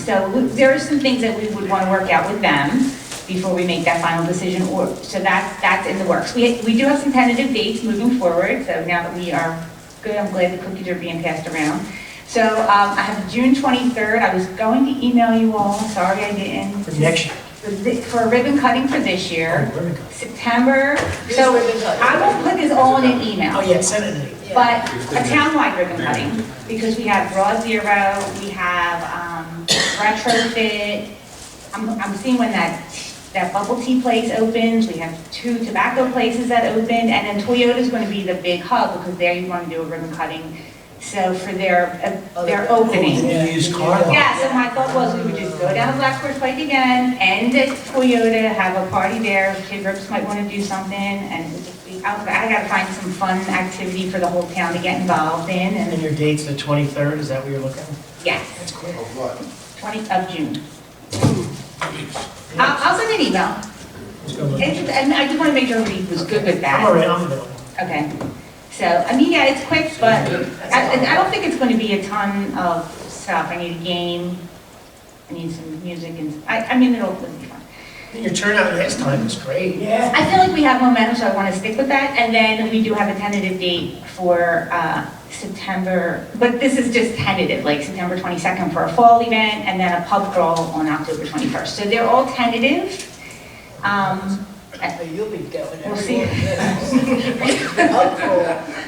So there are some things that we would want to work out with them before we make that final decision, so that's in the works. We do have some tentative dates moving forward, so now that we are good, I'm glad the cookies are being passed around. So I have June 23rd, I was going to email you all, sorry I didn't. For next year. For ribbon cutting for this year. Oh, ribbon cutting. September, Who's so ribbon cutting? I will put this all in an email. Oh, yeah, send it to me. But a townwide ribbon cutting, because we have Raw Zero, we have Retrofit. I'm seeing when that bubble tea place opens, we have 2 tobacco places that opened, and then Toyota's going to be the big hub, because they want to do a ribbon cutting. So for their opening. The new used car lot. Yeah, so my thought was we would just go down Black Horse Pike again, end at Toyota, have a party there, kid groups might want to do something, and it would just be, I gotta find some fun activity for the whole town to get involved in, And and your date's the 23rd, is that what you're looking? yes, That's quick. 20th of June. I'll send an email. Let's go look. And I just want to make sure everybody was good with that. I'm all right, I'm available. Okay. So, I mean, yeah, it's quick, but I don't think it's going to be a ton of stuff. I need a game, I need some music, and I mean, it'll be fun. Your turnout last time was great. Yeah. I feel like we have momentum, so I want to stick with that. And then we do have a tentative date for September, but this is just tentative, like September 22nd for a fall event, and then a pub crawl on October 21st. So they're all tentative. You'll be going. We'll see.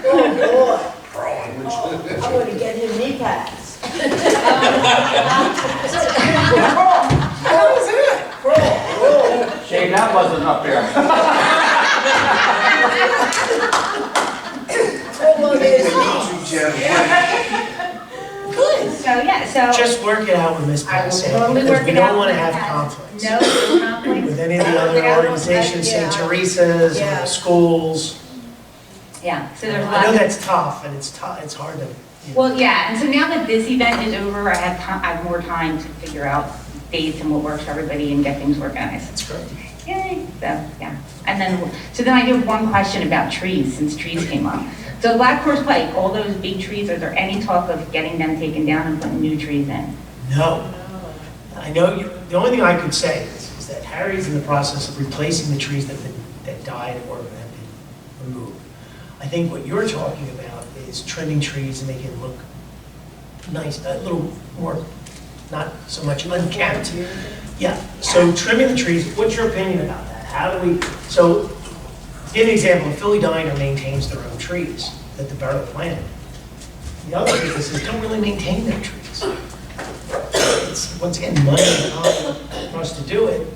Oh, boy. I'm gonna get him knee pads. How is it? Shane, that wasn't up there. Crawl on his Good. So, yeah, so. Just work it out with Ms. I will Passett, totally because work we it out. don't want to with have Pat. conflicts. No conflicts. With any of the other organizations, Yeah. St. Teresa's, Yeah. and the schools. Yeah, so there's a I lot. know that's tough, and it's hard to, Well, yeah, and so now that this event is over, I have more time to figure out dates and what works for everybody and get things organized. that's great. Yay, so, yeah. And then, so then I do have one question about trees, since trees came up. So Black Horse Pike, all those big trees, are there any talk of getting them taken down and putting new trees in? No. I know, the only thing I could say is that Harry's in the process of replacing the trees that died or have been removed. I think what you're talking about is trimming trees and making them look nice, a little more, not so much unkept. Yeah, so trimming the trees, what's your opinion about that? How do we, so, give an example, Philly Diner maintains their own trees that the borough planted. The other businesses don't really maintain their trees. It's, once again, money and time for us to do it.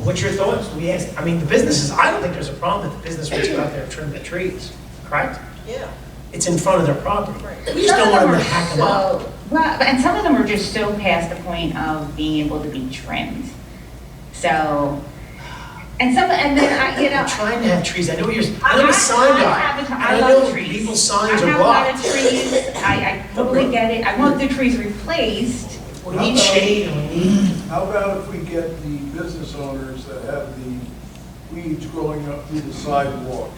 What's your thoughts? We asked, I mean, the businesses, I don't think there's a problem that the business would go out there and trim the trees, correct? Yeah. It's in front of their property. We just don't want them to hack them up. Well, and some of them are just so past the point of being able to be trimmed. So, and then I'm trying to have trees, I know what you're, I I'm a sign guy. have a- And I I love know trees. people's signs I are have a lot of blocked. trees, I totally get it, I want the trees replaced. We need shade and we need, How about if we get the business owners that have the weeds growing up through the sidewalk?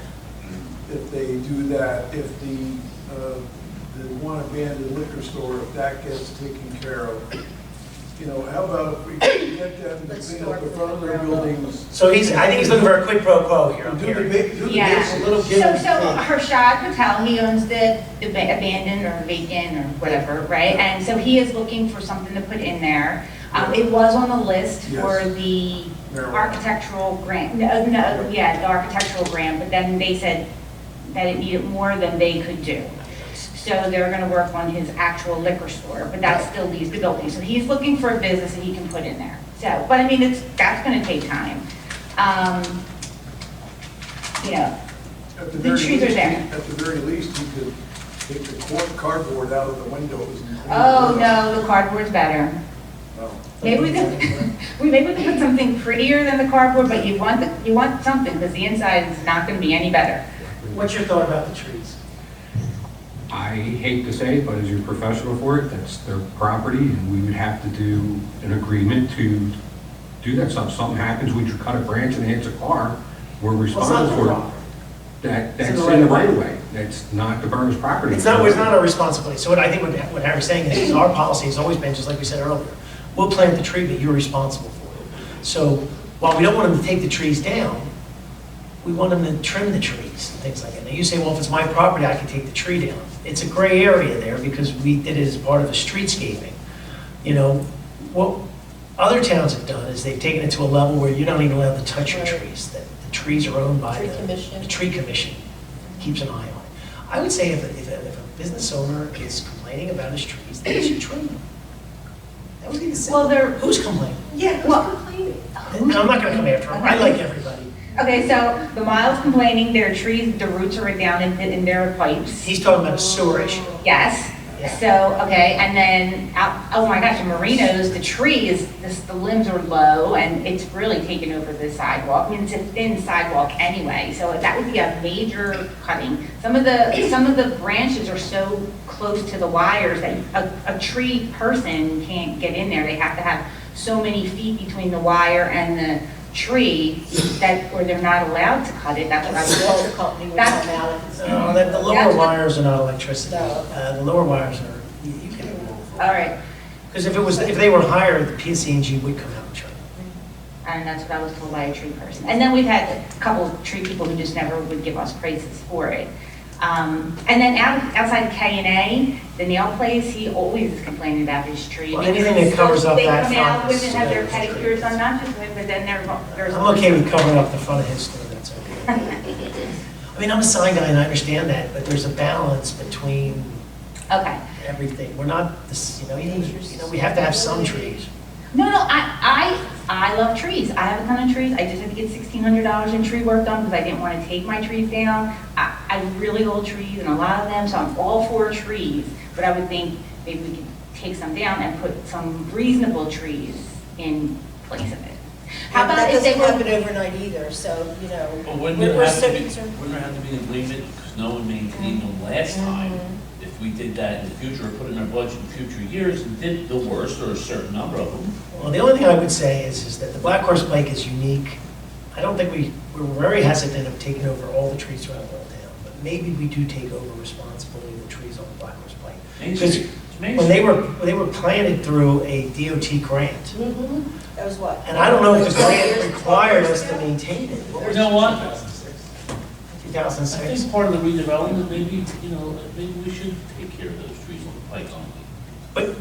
If they do that, if the one abandoned liquor store, if that gets taken care of, you know, how about if we get them to clean up the front of their buildings? so I think he's looking for a quid pro quo here. I'm Do the hearing. big, do the Yeah. basic. Little So give and take. Harshad Patel, he owns the abandoned or vacant or whatever, right? And so he is looking for something to put in there. It was on the list for the Marijuana. architectural grant, the architectural grant, but then they said that it needed more than they could do. So they're gonna work on his actual liquor store, but that still leaves the building. So he's looking for a business that he can put in there. So, but I mean, that's gonna take time. You know, At the very trees are least, there. At the very least, you could take the cardboard out of the windows. And clean Oh, it up. no, the cardboard's better. No. Maybe we could, maybe we could put something prettier than the cardboard, but you want something, because the inside is not gonna be any better. What's your thought about the trees? I hate to say it, but as your professional for it, that's their property, and we would have to do an agreement to do that stuff. Something happens, we cut a branch and it hits a car, we're Well, it's not responsible the for it. property. That's It's in the right of way. That's not the borough's property. It's not our responsibility. So I think what Harry's saying is our policy has always been, just like we said earlier, we'll plant the tree, but you're responsible for it. So while we don't want them to take the trees down, we want them to trim the trees and things like that. Now you say, well, if it's my property, I can take the tree down. It's a gray area there because we did it as part of a streetscaping. You know, what other towns have done is they've taken it to a level where you're not even allowed to touch your trees. That the trees are owned by the tree commission, keeps an eye on it. I would say if a business owner is complaining about his trees, they should trim them. That would be the simple. Who's complaining? Yeah, Well- who's complaining? And I'm not gonna come after him. I like everybody. Okay, so the Miles complaining, their trees, the roots are down in their pipes. He's talking about a sewer issue. Yes. Yeah. So, okay, and then, oh my gosh, in Marinos, the tree is, the limbs are low and it's really taken over the sidewalk. I mean, it's a thin sidewalk anyway, so that would be a major cutting. Some of the branches are so close to the wires that a tree person can't get in there. They have to have so many feet between the wire and the tree or they're not allowed to cut it. That's what I was told. The company would That's- come out and say, No, the lower That's what- wires are not electricity. No. The lower wires are, you can, All right, because if they were higher, the PSE&G would come out and trim. And that's what I was told by a tree person. And then we've had a couple of tree people who just never would give us praises for it. And then outside of K&A, the nail place, he always is complaining about his tree. Well, anything that covers up that They come out, front is- women have their pedicures done, not just women, but then there's. I'm okay with covering up the front of his store, that's okay. I mean, I'm a sign guy and I understand that, but there's a balance between Okay. everything. We're not, we have to have some trees. No, I love trees. I have a ton of trees. I just had to get $1,600 in tree work done because I didn't want to take my trees down. I really hold trees and a lot of them, so I'm all for trees. But I would think maybe we could take some down and put some reasonable trees in place of it. How about That if they doesn't were? happen overnight either, so, you know, But wouldn't we're it have so to be, concerned. wouldn't there have to be an agreement, because no one maintained them last time? If we did that in the future, or put in our budget in future years, and did the worst, or a certain number of them. Well, the only thing I would say is that the Black Horse Pike is unique. I don't think we're very hesitant of taking over all the trees throughout the whole town, but maybe we do take over responsibility of the trees on the Black Horse Pike. Main Because Street. It's Main when Street. they were planted through a DOT grant, That was what? and I don't know if the grant required us to maintain it. You know what? I 2006. think part of the redevelopment, maybe, maybe we should take care of those trees on the pike only. But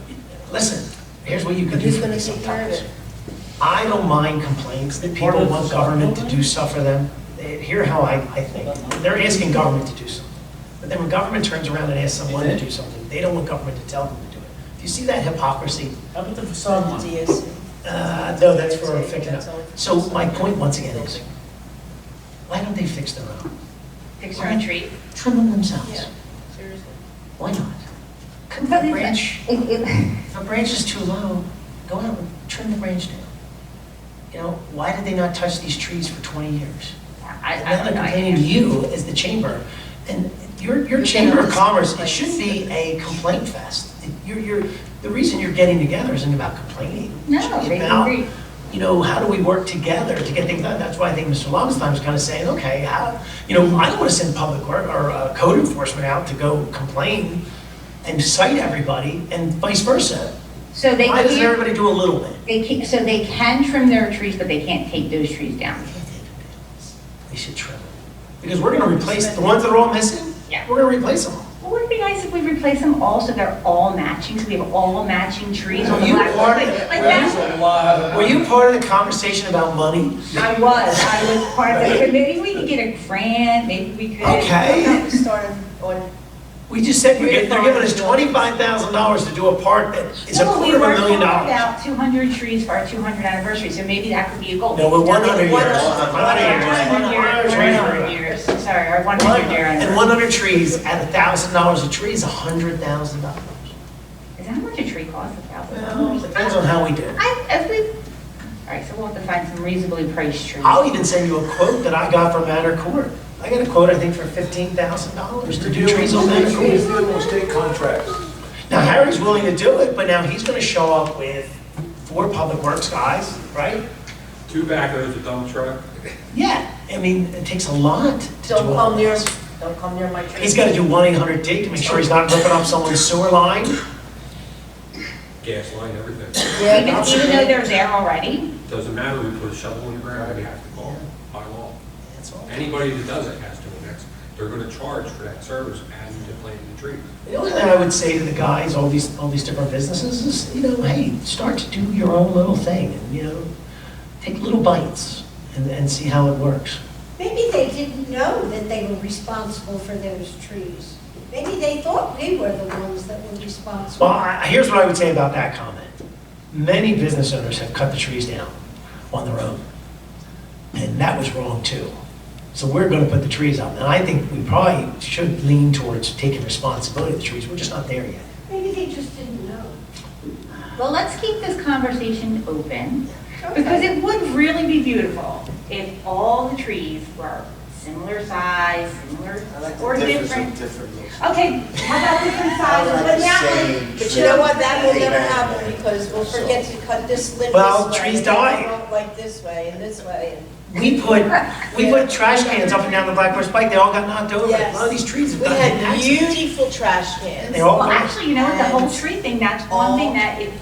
listen, here's what you can But do who's for gonna me take care of sometimes. it? I don't mind complaints that people want government to do stuff for them. Hear how I think. They're asking government to do something. But then when government turns around and asks someone to do something, they don't want government to tell them to do it. Do you see that hypocrisy? How about the facade money? DSC. No, that's for fixing That's up. all. So my point once again is, why don't they fix their own? Fix your own tree. Trim them themselves. Yeah, seriously. Why not? Cut But the it's- branch. If a branch is too low, go out and trim the branch down. You know, why did they not touch these trees for 20 years? I And then don't they're know. complaining to you as the chamber. And your Chamber of Commerce, it should be a complaint fest. The reason you're getting together isn't about complaining. It No, should be they about, agree. how do we work together to get things done? That's why I think Mr. Lobenstein was kind of saying, okay, I don't want to send public work or code enforcement out to go complain and cite everybody and vice versa. So they Why doesn't can't, everybody do a little bit? so they can trim their trees, but they can't take those trees down. They should trim them. Because we're going to replace, the ones that are all missing, Yeah. we're going to replace them all. Well, would it be nice if we replace them all so they're all matching, so we have all matching trees on the You black? part of Like it. that? Were you part of the conversation about money? I was part of it. Maybe we could get a grant, maybe we could. Okay. Start on, We just said they're giving us $25,000 to do a park that is No, we $250,000. were talking about 200 trees for our 200th anniversary, so maybe that could be a goal. No, we're 100 years. 100 years, sorry, our 100 year And anniversary. 100 trees at $1,000 a tree is $100,000. Is that how much a tree costs, Well, it depends on how we do it. All right, so we'll have to find some reasonably priced trees. I'll even send you a quote that I got from Manor Court. I got a quote, I think, for $15,000 to do trees on Manor Court. He's dealing with state contracts. Now, Harry's willing to do it, but now he's gonna show up with 4 public works guys, right? 2 backhoes, a dump truck. Yeah, I mean, it takes a lot to do don't all come near, this. don't come near my tree. He's gotta do 1-800-DIG to make sure he's not ripping up someone's sewer line. Gas line, everything. Yeah, Even though they're there already? Doesn't matter, we put a shovel in the ground, we have to call by law. That's all. Anybody that does it has to, and that's, they're gonna charge for that service as you plant the trees. The only thing I would say to the guys, all these different businesses is, hey, start to do your own little thing and, take little bites and see how it works. Maybe they didn't know that they were responsible for those trees. Maybe they thought we were the ones that were responsible. Well, here's what I would say about that comment. Many business owners have cut the trees down on their own. And that was wrong too. So we're gonna put the trees up. And I think we probably should lean towards taking responsibility of the trees. We're just not there yet. Maybe they just didn't know. Well, let's keep this conversation open, because it would really be beautiful if all the trees were similar size, similar, or different. Okay, how about different sizes, but now, But you know what, that will never happen, because we'll forget to cut this limb this way. Well, trees and die. go Like this way and this way, and. We put trash cans up and down the Black Horse Pike. They all got knocked over. Yes. A lot of these trees have We gotten had accidents. beautiful trash cans. They all well, gone. actually, you know what, the whole tree thing, that's one thing that if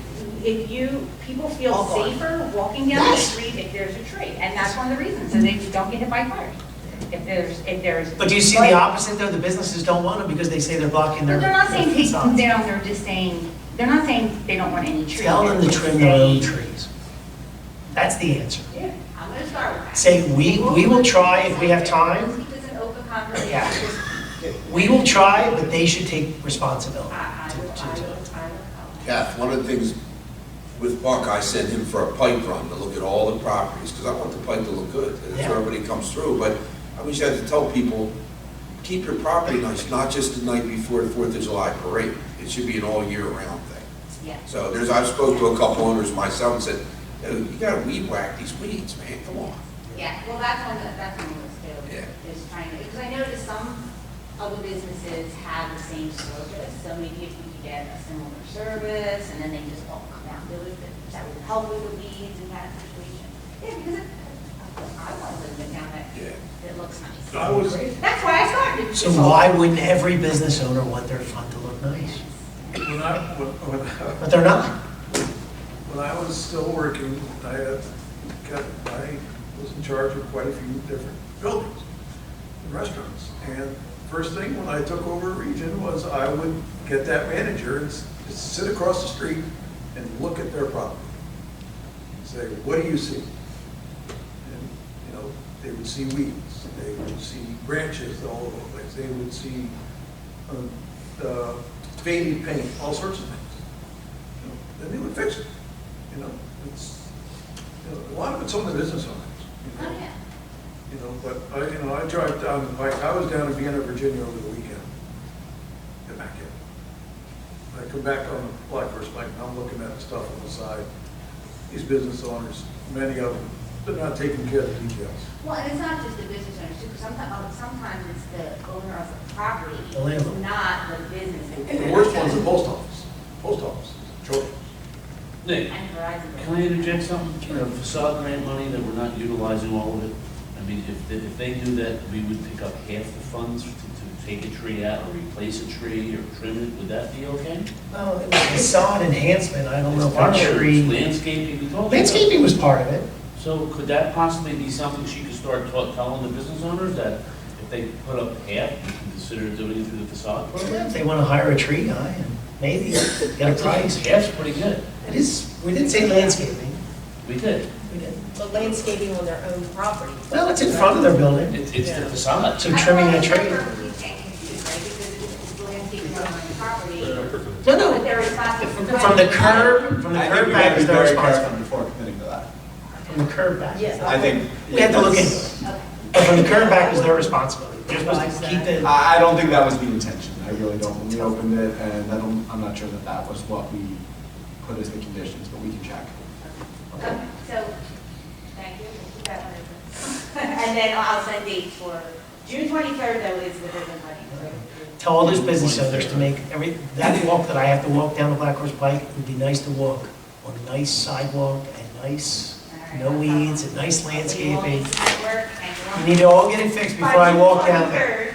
people feel All gone. safer walking down the street if there's a tree, and that's one of the reasons, so they don't get hit by cars. If there's. But do you see the opposite though? The businesses don't want them because they say they're blocking their. But they're not saying take them facades. down, they're just saying, they're not saying they don't want any trees. Tell them to trim their own trees. That's the answer. Yeah, I'm gonna start with that. Say, we will try if we have time. Let's keep this an open conversation. Yeah. We will try, but they should take responsibility. I will. Kath, one of the things with Buck, I sent him for a pipe run to look at all the properties, because I want the pipe to look good, and Yeah. so everybody comes through, but I wish I had to tell people, keep your property nice, not just the night before the 4th of July parade. It should be an all year round thing. Yeah. So I've spoke to a couple owners myself and said, you gotta weed whack these weeds, man, come on. Yeah, well, that's on the list too. Yeah. Is trying to, because I noticed some other businesses have the same service, so maybe if we could get a similar service, and then they just all come out and do it, that would help with the weeds and that situation. Yeah, because I want to live in a town that looks nice. That's why I started. So why wouldn't every business owner want their front to look nice? But they're not. When I was still working, I was in charge of quite a few different buildings and restaurants. And first thing when I took over a region was I would get that manager and just sit across the street and look at their property. Say, what do you see? And, they would see weeds, they would see branches all over the place, they would see faded paint, all sorts of things. Then they would fix it. It's, a lot of it's on the business owners. Oh, yeah. But I drive down, I was down in Vienna, Virginia over the weekend. Get back in. I come back on the Black Horse Pike and I'm looking at the stuff on the side. These business owners, many of them, they're not taking care of the details. Well, and it's not just the business owners too, because sometimes it's the owner of the property, The landlord. it's not the business. And the worst one's the post office. Post office, children. Nick, And Verizon. can I interject something? Facade grant money that we're not utilizing all of it. I mean, if they do that, we would pick up half the funds to take a tree out or replace a tree or trim it. Would that be okay? Well, it was facade enhancement. I don't know if our tree. Landscaping, we talked about. Landscaping was part of it. So could that possibly be something she could start telling the business owners that if they put up half, we can consider doing it through the facade program? If they want to hire a tree guy, and maybe get a price. Half's pretty good. It is, we didn't say landscaping. We did. We did. But landscaping on their own property. Well, it's in front of their building. It's the facade. So trimming a tree. I'm perfectly confused, right, because it's landscaping on my property, No, but they're no. responsible for. From the curb I think we back have to is be their very responsibility. careful before committing to that. From the curb back. Yeah. I think. We have to look into it. But from the curb back is their responsibility. They're supposed to keep it. I don't think that was the intention. I really don't. When we opened it, and I'm not sure that was what we put as the conditions, but we can check. Okay, so, thank you, we'll keep that one open. And then I'll send dates for, June 23rd though is the business money. Tell all those business owners to make that walk that I have to walk down the Black Horse Pike, it would be nice to walk on a nice sidewalk and nice, no weeds, and nice landscaping. You need to all get it fixed before I walk down there.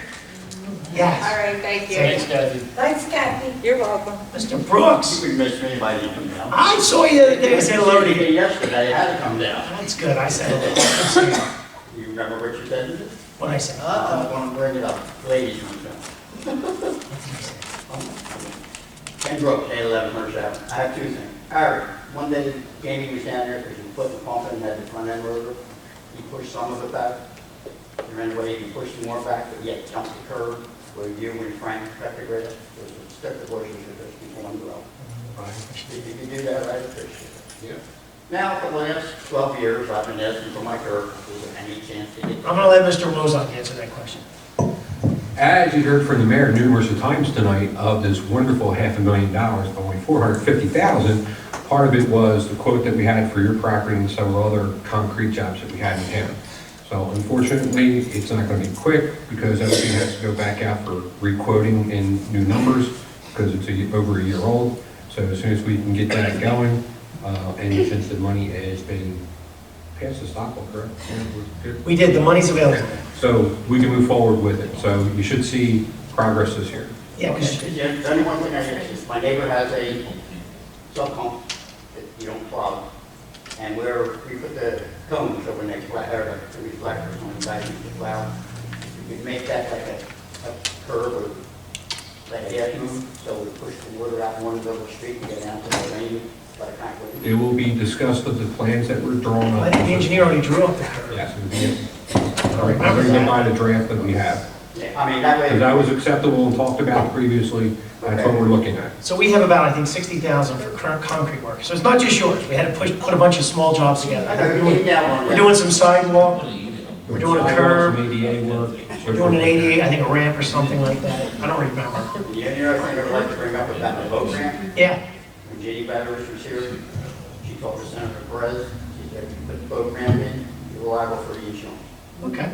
Yes. All right, thank you. Thanks, Kathy. Thanks, Kathy. You're welcome. Mr. Brooks, You missed me by leaving now. I saw you the other day, I said hello to you. Yesterday, I had to come down. That's good, I said hello. You remember what you said to me? What I said. I want to bring it up. Ladies, come down. Ken Brooks, 811 Mercer Avenue. I have two things. Harry, one day Jamie was down there because he put the pump in, had the front end rotor. He pushed some of it back. There ran away, he pushed more back, but yet jumped the curb where you, when Frank cut the grass, there's a step the bushes that just keep on growing. If you can do that, I appreciate it. Yeah. Now, for the last 12 years, I've been asking for my curb. Is there any chance to get? I'm gonna let Mr. Wozok answer that question. As you heard from the mayor numerous of times tonight, of this wonderful $500,000, only $450,000, part of it was the quote that we had for your property and several other concrete jobs that we had in town. So unfortunately, it's not going to be quick because everything has to go back out for re-quoting in new numbers because it's over a year old. So as soon as we can get that going, and since the money has been passed to Stockwell, correct? We did, the money's available. So we can move forward with it. So you should see progress this year. Yeah, because There's only one thing I guess. My neighbor has a sub pump. you don't plow. And where we put the cones over next flat, or the reflectors on the back of the plow, you could make that like a curve or like a half moon, so we push the water out one little street and get down to the rain, like kind of. It will be discussed with the plans that were drawn I up. think the engineer already drew up the curve. Yes, it will be. All right, I'm going to by the draft that we have. Yeah, I mean, that way. Because that was acceptable and talked about previously, that's what we're looking at. So we have about, I think, 60,000 for current concrete work. So it's not just yours. We had to put a bunch of small jobs together. We're doing some sidewalk, we're doing a curb, Sidewalks, ADA work. we're doing an ADA, I think a ramp or something like that. I don't remember. The other thing I'd like to bring up about the boat ramp, Yeah, when Jenny Batters was here, she talked to Senator Perez, she said, if you put the boat ramp in, you're liable for the insurance. okay.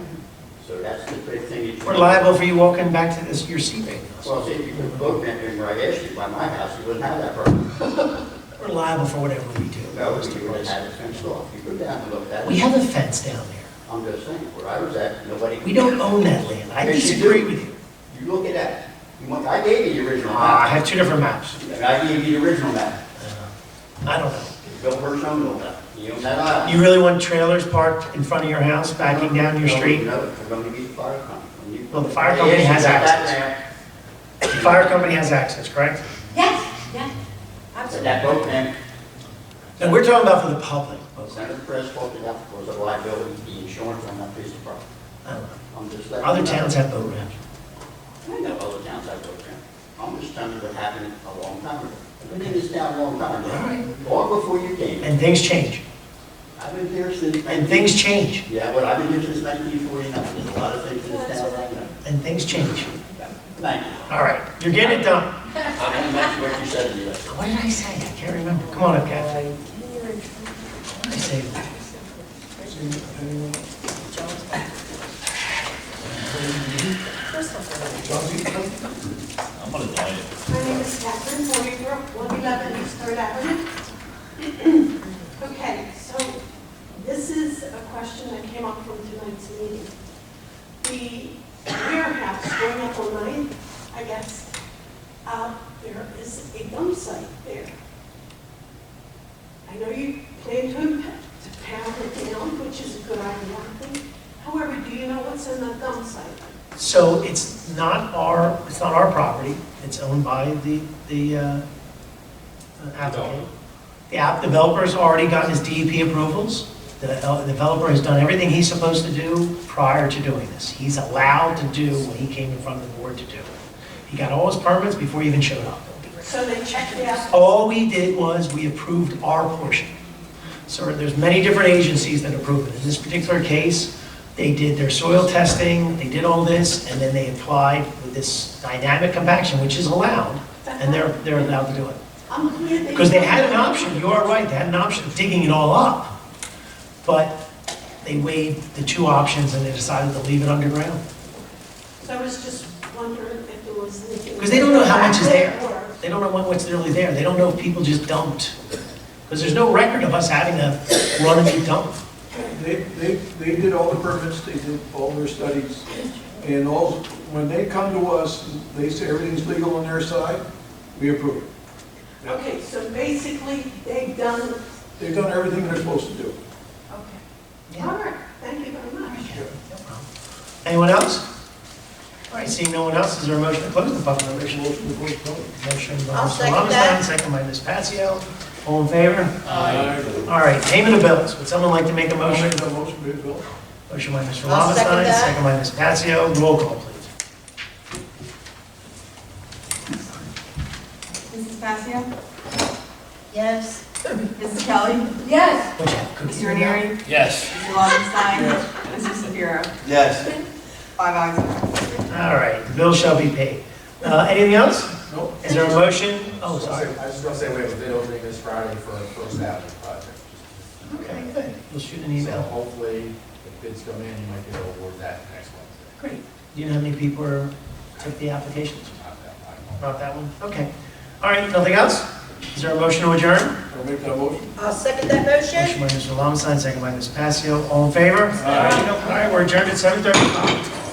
So that's the big thing. that you- We're liable for you walking back to this, your seat right now. Well, see, if you put the boat ramp in where I asked you by my house, you wouldn't have that problem. We're liable for whatever we do. No, you would have had it fenced off. You go down and look at it. We have a fence down there. I'm just saying, where I was at, nobody. We don't own that land. I Yes, you disagree do. with you. You look at that. You want, I gave you the original I map. have two different maps. I gave you the original map. I don't know. Bill Hirsch owned that. You own that aisle. You really want trailers parked in front of your house, backing down your street? No, we're going to be the fire company. When you- Well, the fire company has They asked you about access. that The fire company has access, correct? Yes, yeah, ramp, but absolutely. that boat ramp, And we're talking about for the public. Senator Perez talked it out because of liability, the insurance on that piece of property. I don't know. I'm just letting Other you know. towns have boat ramps. I know other towns have boat ramp. I'm just telling you what happened a long time ago. I've been in this town a long time ago, long before you came. And things change. I've been here since. And things change. Yeah, but I've been here since 1949. There's a lot of things in this town right now. And things change. Thank you. All right, you're getting it done. I'm going to mention what you said to me. What did I say? I can't remember. Come on up, Kathy. What did I say? I'm on a diet. My name is Catherine Boynbrook, 111 East 3rd Avenue. Okay, so this is a question that came up from tonight's meeting. The warehouse going up on 9th, I guess, there is a dump site there. I know you plan to pound it down, which is a good idea, I think. However, do you know what's in the dump site? So it's not our property. It's owned by the applicant. The app developer's already gotten his DEP approvals. The developer has done everything he's supposed to do prior to doing this. He's allowed to do what he came in front of the board to do. He got all his permits before he even showed up. So they checked it out? All we did was we approved our portion. So there's many different agencies that approve it. In this particular case, they did their soil testing, they did all this, and then they applied with this dynamic compaction, which is allowed, and they're allowed to do it. I'm clear that. Because they had an option, you are right, they had an option of digging it all up. But they weighed the two options and they decided to leave it underground. So I was just wondering if there was anything. Because they don't know how much is there. Or- They don't know what's really there. They don't know if people just dumped. Because there's no record of us having a Runnemede dump. They did all the permits, they did all their studies, and all, when they come to us, they say everything's legal on their side, we approve it. Okay, so basically, they've done, They've done everything they're supposed to do. okay. All right, thank you very much. Anyone else? All right, seeing no one else, is there a motion to close the public motion? Motion to close the public. Motion by I'll Mr. second Lomstein, that. second by Ms. Patsio. All in favor? Aye. All right, payment of bills. Would someone like to make a I'll motion? make that motion, Bill. Motion by Mr. I'll second Lomstein, that. second by Ms. Patsio. Roll call, please. Mrs. Passio? Yes. Mrs. Kelly? Yes. What'd you have, cookies Mr. in your mouth? Ranieri? Yes. Mr. Lobenstein? Mr. Shapiro? Yes. 5 ayes. All right, the bill shall be paid. Anything else? Nope. Is there a motion? Oh, I sorry. was just gonna say, we have a bid opening this Friday for a First Avenue project. Okay, good. You'll shoot an So email. hopefully, if bids come in, you might get award that next Wednesday. Great. Do you know how many people took the applications? Not that, I don't know. Not that one? Okay. All right, nothing else? Is there a motion to adjourn? I'll make that motion. I'll second that motion. Motion by Mr. Lowenstein, second by Ms. Passio. All in favor? All right, we're adjourned at 7:35.